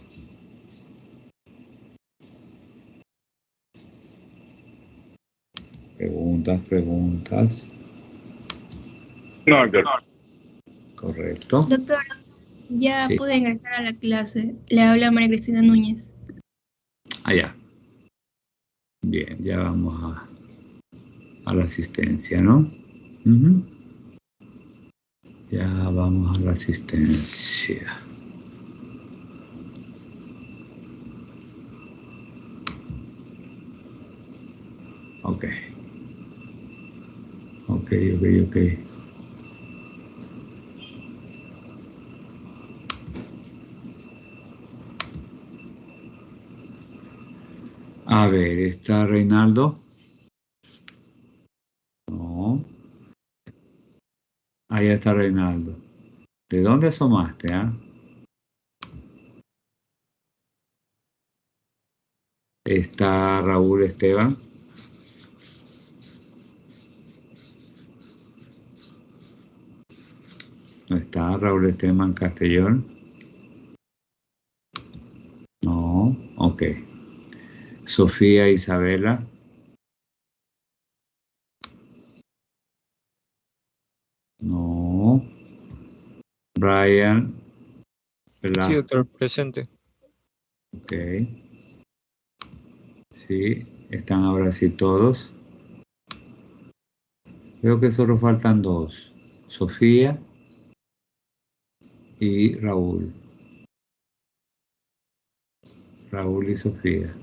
Preguntas. No, doctor. Correcto. Doctor, ya Sí. pude ingresar a la clase. Le habla María Cristina Núñez. Allá. Bien, ya vamos a la asistencia, ¿no? Ya vamos a la asistencia. Ok. A ver, ¿está Reinaldo? No. Ahí está Reinaldo. ¿De dónde asomaste, ah? Está Raúl Esteban. No está Raúl Esteban Castellón. No, ok. Sofía Isabela. No. Brian Sí, Velasco. doctor, presente. Ok. Sí, están ahora sí todos. Creo que solo faltan dos. Sofía y Raúl. Raúl y Sofía.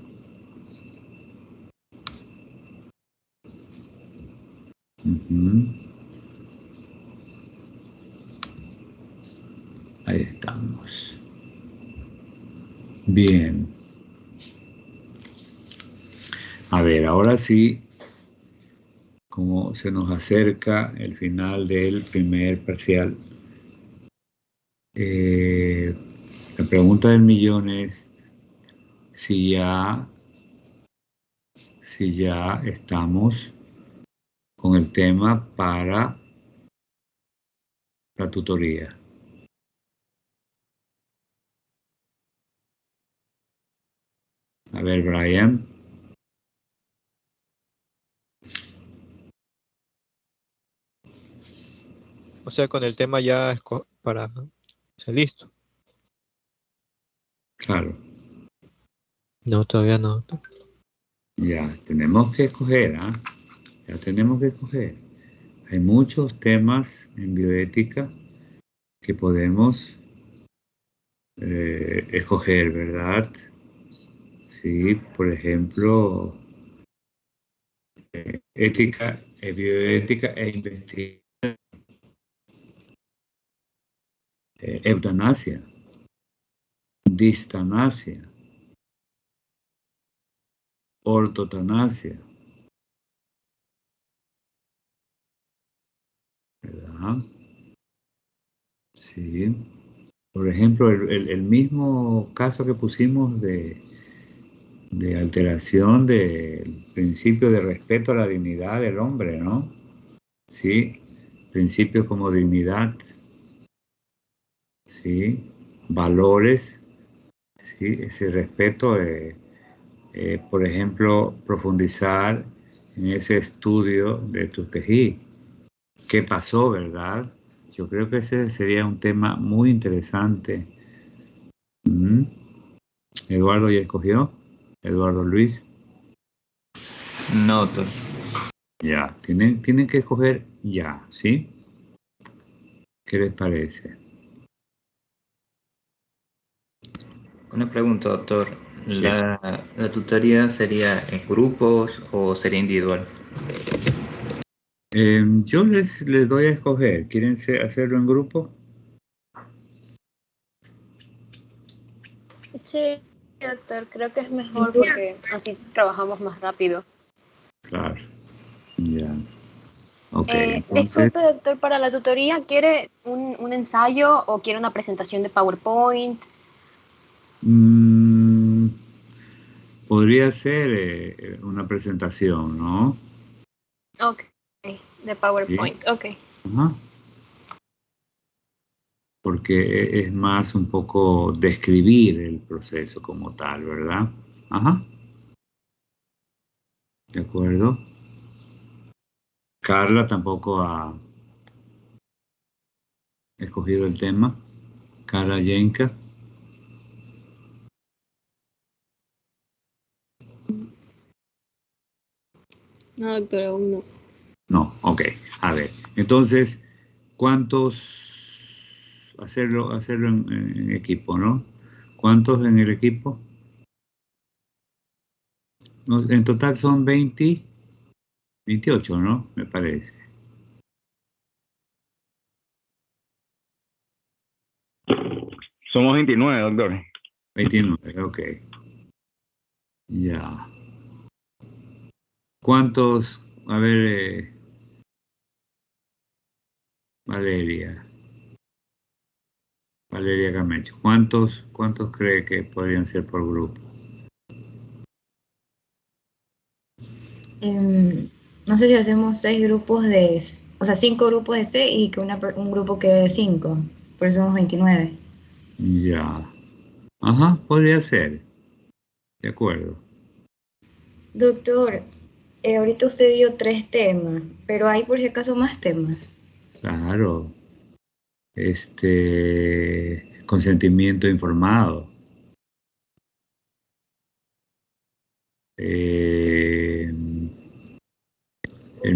Ahí estamos. Bien. A ver, ahora sí, como se nos acerca el final del primer parcial, la pregunta del millón es si ya estamos con el tema para la tutoría. A ver, Brian. O sea, con el tema ya para, o esté listo. Claro. No, todavía no, doctor. Ya, tenemos que escoger, ¿ah? Ya tenemos que escoger. Hay muchos temas en bioética que podemos escoger, ¿verdad? Sí, por ejemplo, ética, bioética e investigación, eutanasia, distanasia, ortotanasia, ¿verdad? Sí. Por ejemplo, el mismo caso que pusimos de alteración del principio de respeto a la dignidad del hombre, ¿no? Sí, principios como dignidad, sí, valores, sí, ese respeto, por ejemplo, profundizar en ese estudio de Tuskegee. ¿Qué pasó, verdad? Yo creo que ese sería un tema muy interesante. ¿Eduardo ya escogió? ¿Eduardo Luis? No, doctor. Ya, tienen que escoger ya, ¿sí? ¿Qué les parece? Una pregunta, doctor. Sí. ¿La tutoría sería en grupos o sería individual? Yo les doy a escoger. ¿Quieren hacerlo en grupo? Sí, doctor, creo que es mejor porque así trabajamos más rápido. Claro. Ya. Ok, Disculpe, entonces, doctor, para la tutoría, ¿quiere un ensayo o quiere una presentación de PowerPoint? mm, podría ser una presentación, ¿no? Ok, de Sí. PowerPoint, ok. Ajá. Porque es más un poco describir el proceso como tal, ¿verdad? Ajá. ¿De acuerdo? Carla tampoco ha escogido el tema. Carla Yenka. No, doctor, aún no. No, ok. A ver, entonces, ¿cuántos? Hacerlo en equipo, ¿no? ¿Cuántos en el equipo? No, en total son 28, ¿no? Me parece. Somos 29, doctor. 29, ok. Ya. ¿Cuántos? A ver, Valeria. Valeria Camacho. ¿Cuántos cree que podrían ser por grupo? No sé si hacemos 6 grupos o sea, 5 grupos de C y que un grupo quede de 5. Por eso somos 29. Ya. Ajá, podría ser. De acuerdo. Doctor, ahorita usted dio 3 temas, pero hay por si acaso más temas. Claro. Consentimiento informado. El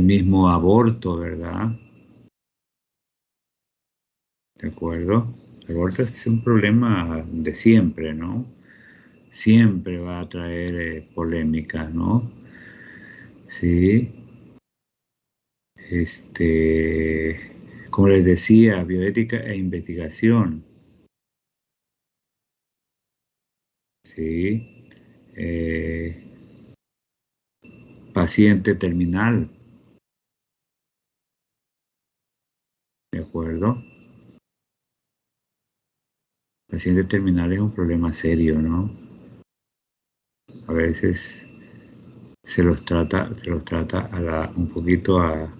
mismo aborto, ¿verdad? ¿De acuerdo? El aborto es un problema de siempre, ¿no? Siempre va a traer polémicas, ¿no? Sí. Como les decía, bioética e investigación. Sí. Paciente terminal. ¿De acuerdo? Paciente terminal es un problema serio, ¿no? A veces se los trata un poquito a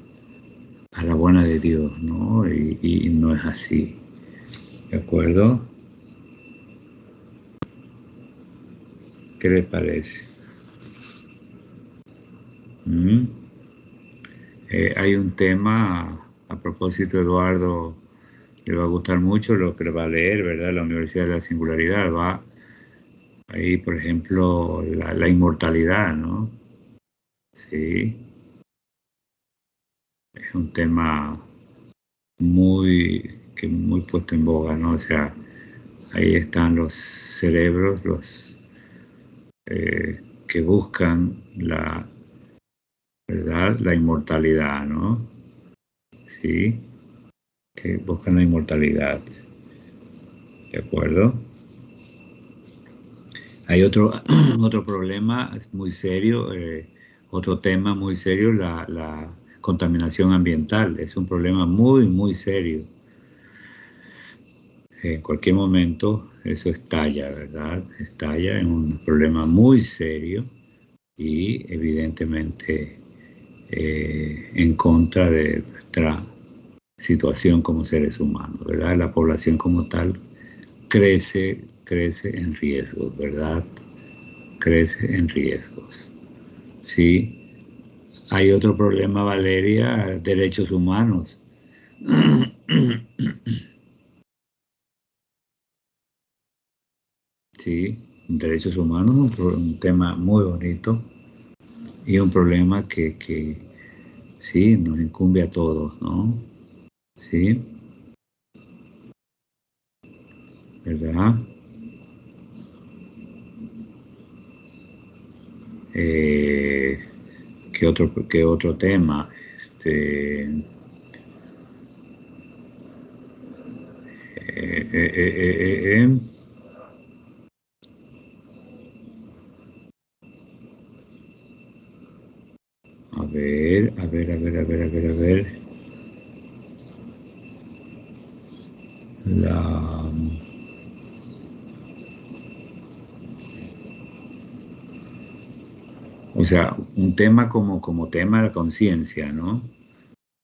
la buena de Dios, ¿no? Y no es así. ¿De acuerdo? ¿Qué les parece? Hay un tema, a propósito, Eduardo, le va a gustar mucho lo que va a leer, ¿verdad? La Universidad de la Singularidad. Va ahí, por ejemplo, la inmortalidad, ¿no? Sí. Es un tema muy puesto en boga, ¿no? O sea, ahí están los cerebros, los que buscan la verdad, la inmortalidad, ¿no? Sí, que buscan la inmortalidad. ¿De acuerdo? Hay otro problema muy serio, otro tema muy serio, la contaminación ambiental. Es un problema muy serio. En cualquier momento eso estalla, ¿verdad? Estalla en un problema muy serio y evidentemente en contra de nuestra situación como seres humanos, ¿verdad? La población como tal crece en riesgos, ¿verdad? Crece en riesgos. Sí. Hay otro problema, Valeria, derechos humanos. Sí, derechos humanos es un tema muy bonito y un problema que sí nos incumbe a todos, ¿no? Sí, ¿verdad? ¿Qué otro tema? A ver. O sea, un tema como tema la conciencia, ¿no?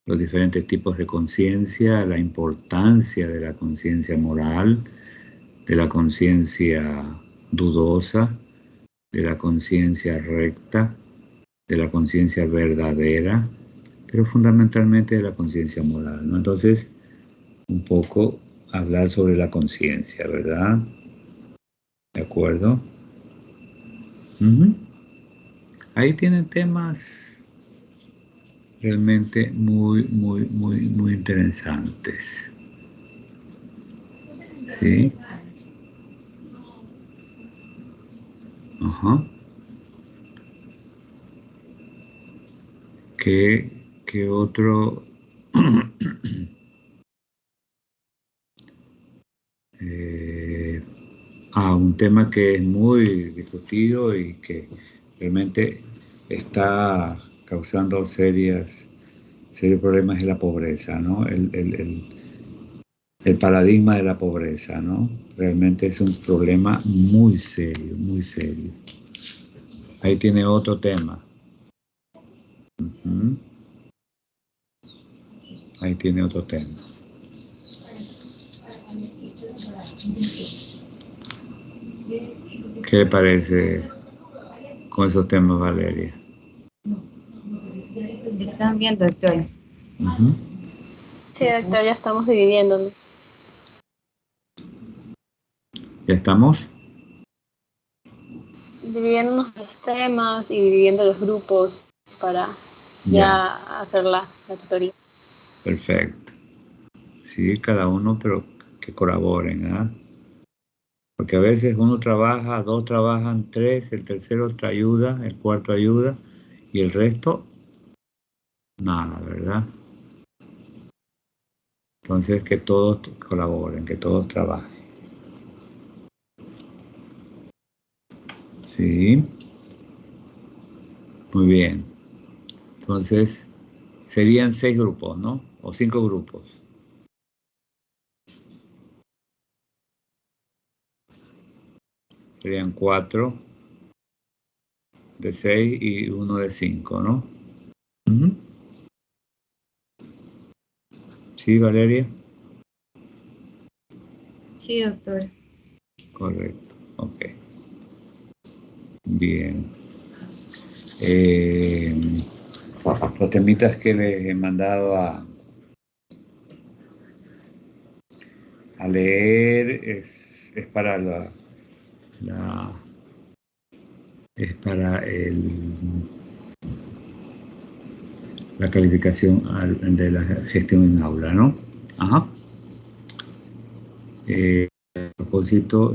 Los diferentes tipos de conciencia, la importancia de la conciencia moral, de la conciencia dudosa, de la conciencia recta, de la conciencia verdadera, pero fundamentalmente de la conciencia moral, ¿no? Entonces, un poco hablar sobre la conciencia, ¿verdad? ¿De acuerdo? Ahí tienen temas realmente muy interesantes. ¿Sí? Ajá. ¿Qué otro? Un tema que es muy discutido y que realmente está causando serios problemas es la pobreza, ¿no? El paradigma de la pobreza, ¿no? Realmente es un problema muy serio, muy serio. Ahí tiene otro tema. Ahí tiene otro tema. ¿Qué le parece con esos temas, Valeria? ¿Están bien, doctor? Sí, doctor, ya estamos dividiéndonos. ¿Ya estamos? Dividiéndonos los temas y dividiendo los grupos para ya hacer la tutoría. Perfecto. Sí, cada uno, pero que colaboren, ¿ah? Porque a veces uno trabaja, dos trabajan, tres, el tercero te ayuda, el cuarto ayuda y el resto, nada, ¿verdad? Entonces que todos colaboren, que todos trabajen. Sí. Muy bien. Entonces, serían 6 grupos, ¿no? O 5 grupos. Serían 4 de 6 y 1 de 5, ¿no? ¿Sí, Valeria? Sí, doctor. Correcto, ok. Bien. Los temitas que les he mandado a leer, es para es para la calificación de la gestión en aula, ¿no? Ajá. A propósito,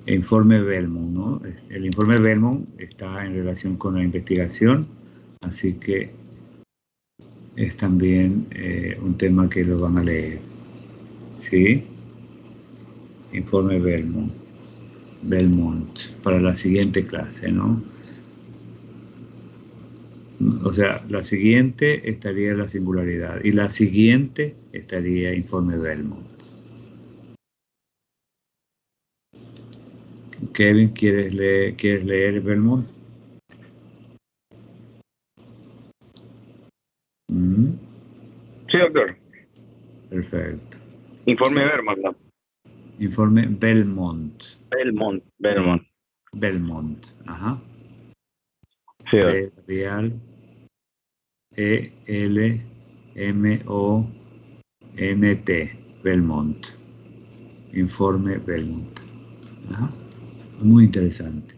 informe Belmont, ¿no? El informe Belmont está en relación con la investigación, así que es también un tema que lo van a leer, ¿sí? Informe Belmont, para la siguiente clase, ¿no? O sea, la siguiente estaría la singularidad y la siguiente estaría informe Belmont. Kevin, ¿quieres leer Belmont? Sí, doctor. Perfecto. Informe Belmont, ¿no? Informe Belmont. Belmont. Ajá. Sí, B radial E-L-M-O-N-T. Belmont. Informe Belmont. Ajá. Muy interesante.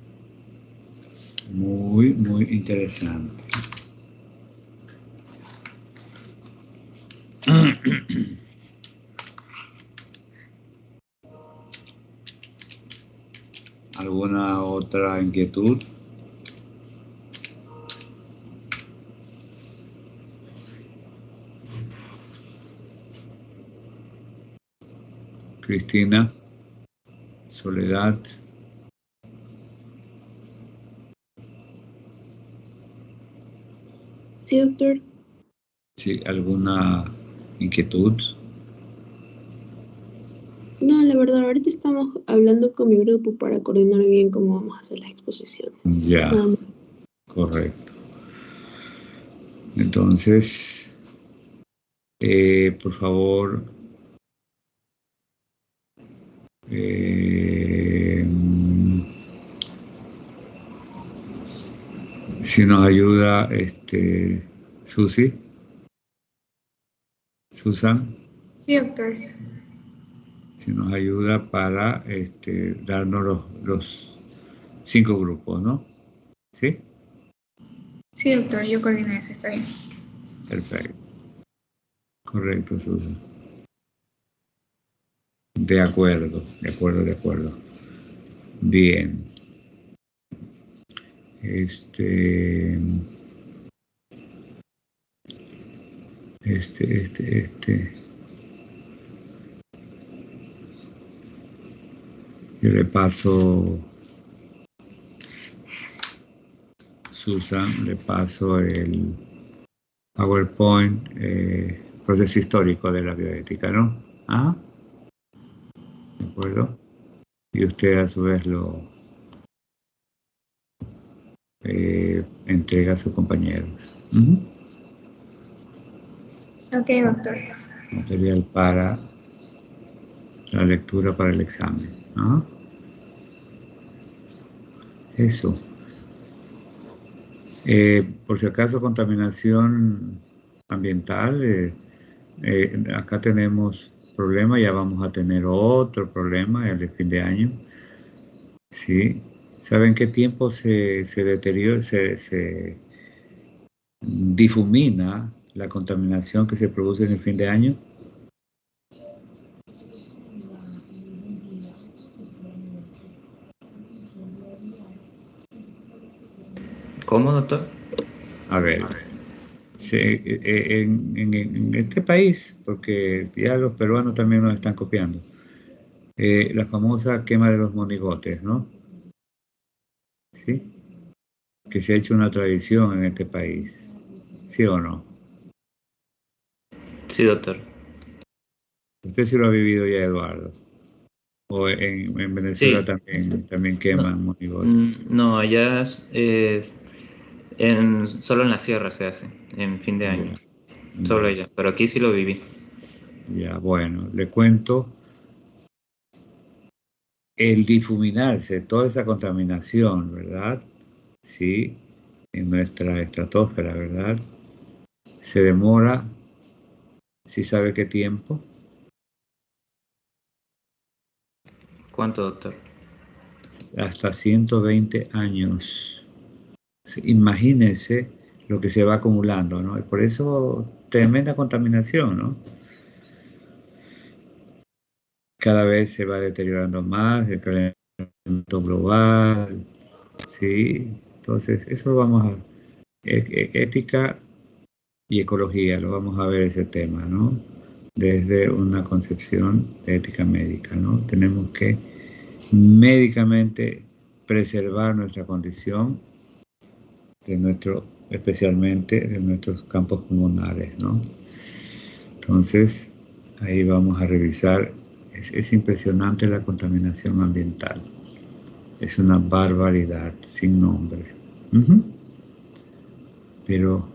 Muy, muy interesante. ¿Alguna otra inquietud? Cristina, Soledad. Sí, doctor. Sí, ¿alguna inquietud? No, la verdad, ahorita estamos hablando con mi grupo para coordinar bien cómo vamos a hacer las exposiciones. Ya, correcto. Entonces, por favor, si nos ayuda, Susan. Sí, doctor. Si nos ayuda para darnos los 5 grupos, ¿no? ¿Sí? Sí, doctor, yo coordino eso, está bien. Perfecto. Correcto, Susan. De acuerdo. Bien. Yo le paso, Susan, le paso el PowerPoint, proceso histórico de la bioética, ¿no? ¿Ah? ¿De acuerdo? Y usted a su vez lo entrega a sus compañeros. Ok, doctor. Material para la lectura para el examen. ¿Ah? Eso. Por si acaso, contaminación ambiental, acá tenemos problema, ya vamos a tener otro problema el de fin de año. ¿Sí? ¿Saben qué tiempo se deteriora, se difumina la contaminación que se produce en el fin de año? ¿Cómo, doctor? A ver, en este país, porque ya los peruanos también nos están copiando, la famosa quema de los monigotes, ¿no? ¿Sí? Que se ha hecho una tradición en este país, ¿sí o no? Sí, doctor. Usted sí lo ha vivido ya, Eduardo. O en Venezuela Sí. también queman monigotes. No, allá solo en la sierra se hace, en fin de año. Solo allá, pero aquí sí lo viví. Ya, bueno, le cuento. El difuminarse, toda esa contaminación, ¿verdad? Sí, en nuestra estratosfera, ¿verdad? Se demora, ¿sí sabe qué tiempo? ¿Cuánto, doctor? Hasta 120 años. Imagínense lo que se va acumulando, ¿no? Y por eso, tremenda contaminación, ¿no? Cada vez se va deteriorando más el calentamiento global, ¿sí? Entonces, eso lo vamos a... ética y ecología, lo vamos a ver ese tema, ¿no? Desde una concepción de ética médica, ¿no? Tenemos que médicamente preservar nuestra condición especialmente de nuestros campos pulmonares, ¿no? Entonces, ahí vamos a revisar. Es impresionante la contaminación ambiental. Es una barbaridad sin nombre. Pero,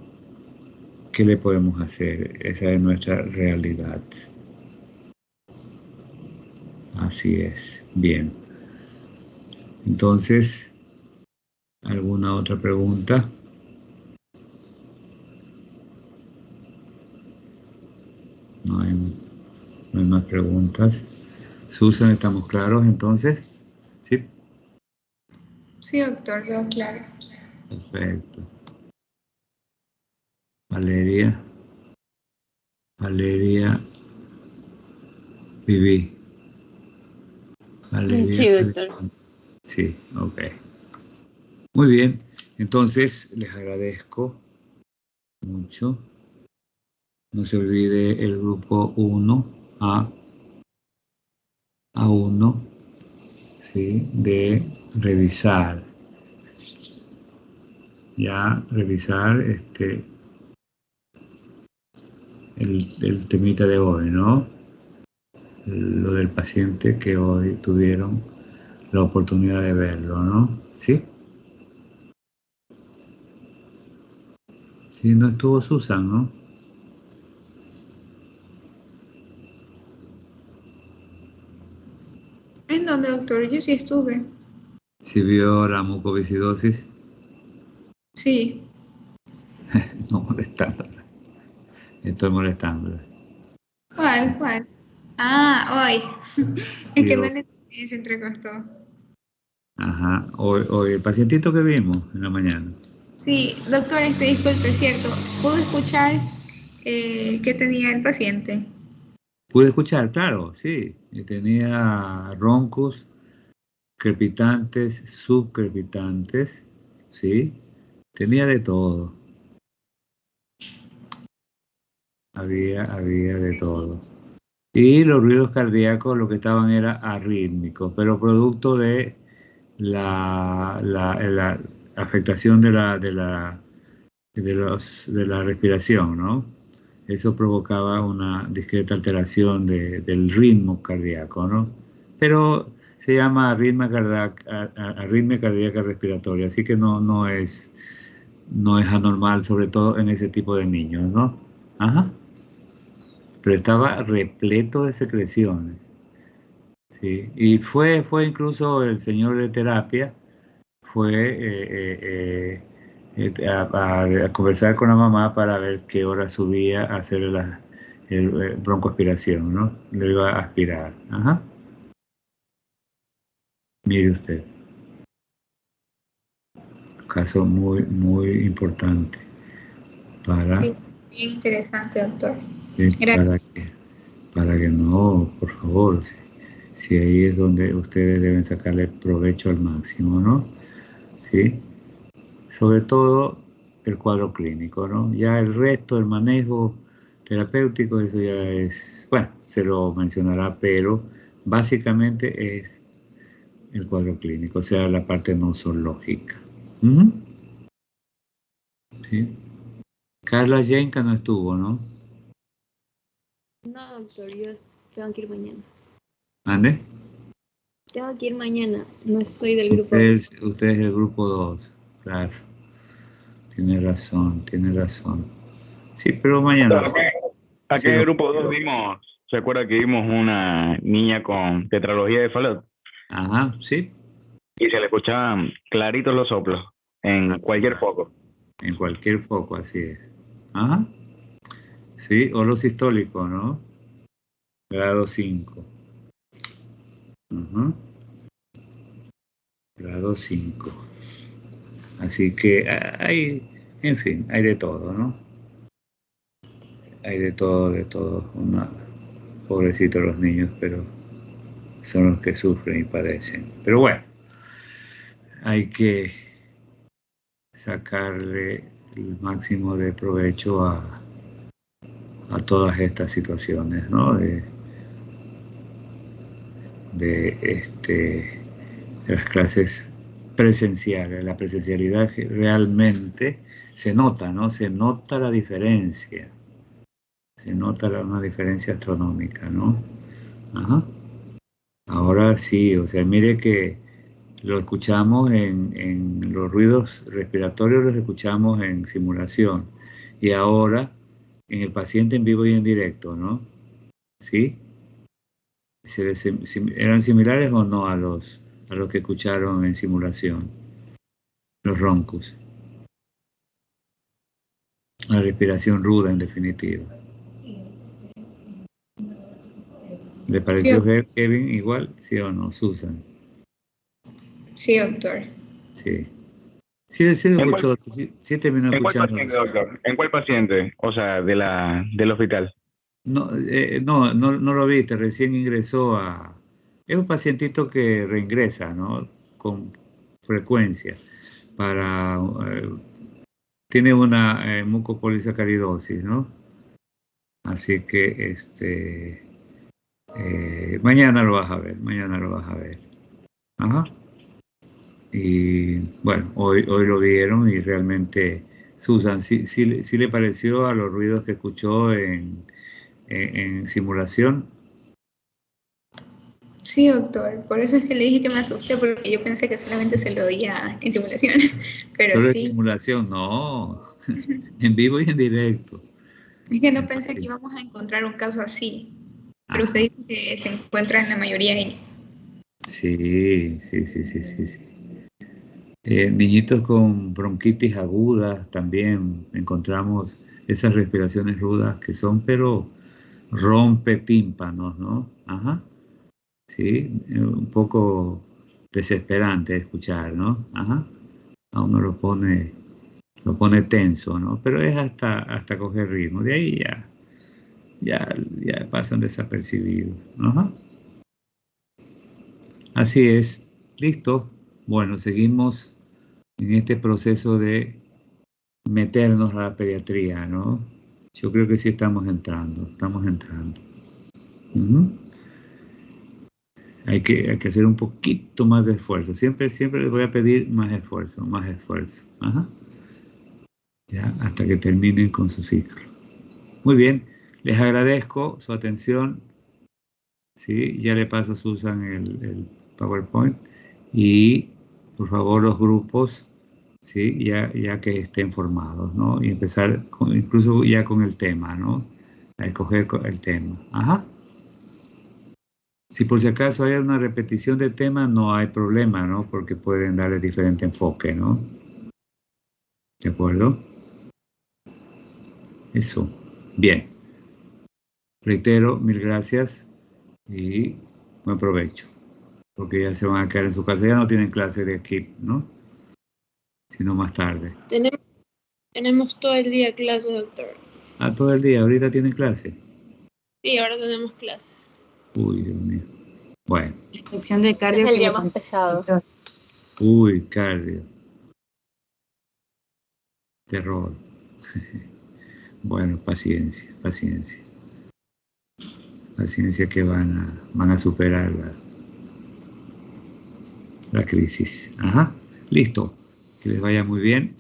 ¿qué le podemos hacer? Esa es nuestra realidad. Así es. Bien. Entonces, ¿alguna otra pregunta? No hay más preguntas. Susan, ¿estamos claros entonces? ¿Sí? Sí, doctor, quedó claro. Perfecto. Valeria, Viví. Valeria. Sí, doctor. Sí, ok. Muy bien, entonces les agradezco mucho. No se olvide el grupo 1, A1, ¿sí? De revisar. Ya revisar el temita de hoy, ¿no? Lo del paciente que hoy tuvieron la oportunidad de verlo, ¿no? ¿Sí? Sí, no estuvo Susan, ¿no? ¿En dónde, doctor? Yo sí estuve. ¿Sí vio la mucoviscidosis? Sí. No molestándola. Estoy molestándola. ¿Cuál? Ah, hoy. Sí, Es que no le entendí, se entrecostó. Ajá. Hoy el pacientito que vimos en la mañana. Sí, doctor, disculpe, es cierto. ¿Pudo escuchar qué tenía el paciente? Pude escuchar, claro, sí. Y tenía roncos, crepitantes, subcrepitantes, ¿sí? Tenía de todo. Había de todo. Y los ruidos cardíacos lo que estaban era arrítmicos, pero producto de la afectación de la respiración, ¿no? Eso provocaba una discreta alteración del ritmo cardíaco, ¿no? Pero se llama arritmia cardíaca respiratoria, así que no es anormal, sobre todo en ese tipo de niños, ¿no? Ajá. Pero estaba repleto de secreciones, ¿sí? Y fue incluso el señor de terapia, fue a conversar con la mamá para ver qué hora subía a hacer el broncoaspiración, ¿no? Lo iba a aspirar. Ajá. Mire usted. Caso muy, muy importante para, Sí, bien interesante, doctor. Gracias. para que no, por favor, si ahí es donde ustedes deben sacarle provecho al máximo, ¿no? ¿Sí? Sobre todo el cuadro clínico, ¿no? Ya el resto, el manejo terapéutico, eso ya es, bueno, se lo mencionará, pero básicamente es el cuadro clínico, o sea, la parte nosológica. ¿Sí? Carla Yenka no estuvo, ¿no? No, doctor, yo tengo que ir mañana. ¿Ande? Tengo que ir mañana, no soy del grupo. Usted es del grupo 2, claro. Tiene razón. Sí, pero mañana. Aquí en Sí, el grupo 2 vimos, ¿se acuerda que vimos una niña con tetralogía de Fallot? Ajá, sí. Y se le escuchaban claritos los soplos en Así cualquier es. foco. En cualquier foco, así es. Ajá. Sí, o los históricos, ¿no? Grado 5. Ajá. grado 5. Así que hay, en fin, hay de todo, ¿no? Hay de todo, de todo. Pobrecitos los niños, pero son los que sufren y padecen. Pero bueno, hay que sacarle el máximo de provecho a todas estas situaciones, ¿no? De las clases presenciales. La presencialidad realmente se nota, ¿no? Se nota la diferencia. Se nota una diferencia astronómica, ¿no? Ajá. Ahora sí, o sea, mire que lo escuchamos en los ruidos respiratorios, los escuchamos en simulación. Y ahora en el paciente en vivo y en directo, ¿no? ¿Sí? ¿Eran similares o no a los que escucharon en simulación? Los roncos. La respiración ruda, en definitiva. ¿Le pareció Kevin igual? ¿Sí o no, Susan? Sí, doctor. Sí. Sí, lo escuchó. Sí terminó escuchando. ¿En cuál paciente, doctor? ¿En cuál paciente? O sea, del hospital. No lo viste, recién ingresó a... Es un pacientito que reingresa, ¿no? Con frecuencia tiene una mucopolisacaridosis, ¿no? Así que mañana lo vas a ver, Ajá. Y bueno, hoy lo vieron y realmente, Susan, sí le pareció a los ruidos que escuchó en simulación. Sí, doctor. Por eso es que le dije que me asusté, porque yo pensé que solamente se lo oía en simulación. Pero Solo sí. en simulación, no. En vivo y en directo. Es que no pensé que íbamos a encontrar un caso así. Pero usted dice que se encuentra en la mayoría ahí. Sí. Niñitos con bronquitis aguda, también encontramos esas respiraciones rudas que son, pero rompe tímpanos, ¿no? Ajá. Sí, un poco desesperante escuchar, ¿no? Ajá. A uno lo pone tenso, ¿no? Pero es hasta coger ritmo. De ahí ya pasan desapercibidos. Ajá. Así es. Listo. Bueno, seguimos en este proceso de meternos a la pediatría, ¿no? Yo creo que sí estamos entrando. Uh-huh. Hay que hacer un poquito más de esfuerzo. Siempre les voy a pedir más esfuerzo. Ajá. Ya, hasta que terminen con su ciclo. Muy bien, les agradezco su atención. Sí, ya le paso a Susan el PowerPoint. Y por favor los grupos, sí, ya que estén formados, ¿no? Y empezar incluso ya con el tema, ¿no? A escoger el tema. Ajá. Si por si acaso hay una repetición de tema, no hay problema, ¿no? Porque pueden darle diferente enfoque, ¿no? ¿De acuerdo? Eso. Bien. Reitero, mil gracias y buen provecho. Porque ya se van a quedar en su casa. Ya no tienen clase de aquí, ¿no? Sino más tarde. Tenemos todo el día clases, doctor. Ah, todo el día. ¿Ahorita tienen clase? Sí, ahora tenemos clases. Uy, Dios mío. Bueno. La sección de cardio es el que día le más conté. pesado. Uy, cardio. Terror. Bueno, paciencia. Paciencia que van a superar la crisis. Ajá. Listo. Que les vaya muy bien.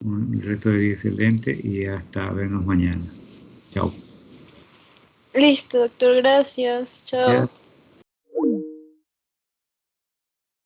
El resto del día excelente y hasta vernos mañana. Chao. Listo, doctor, gracias. Chao. Gracias.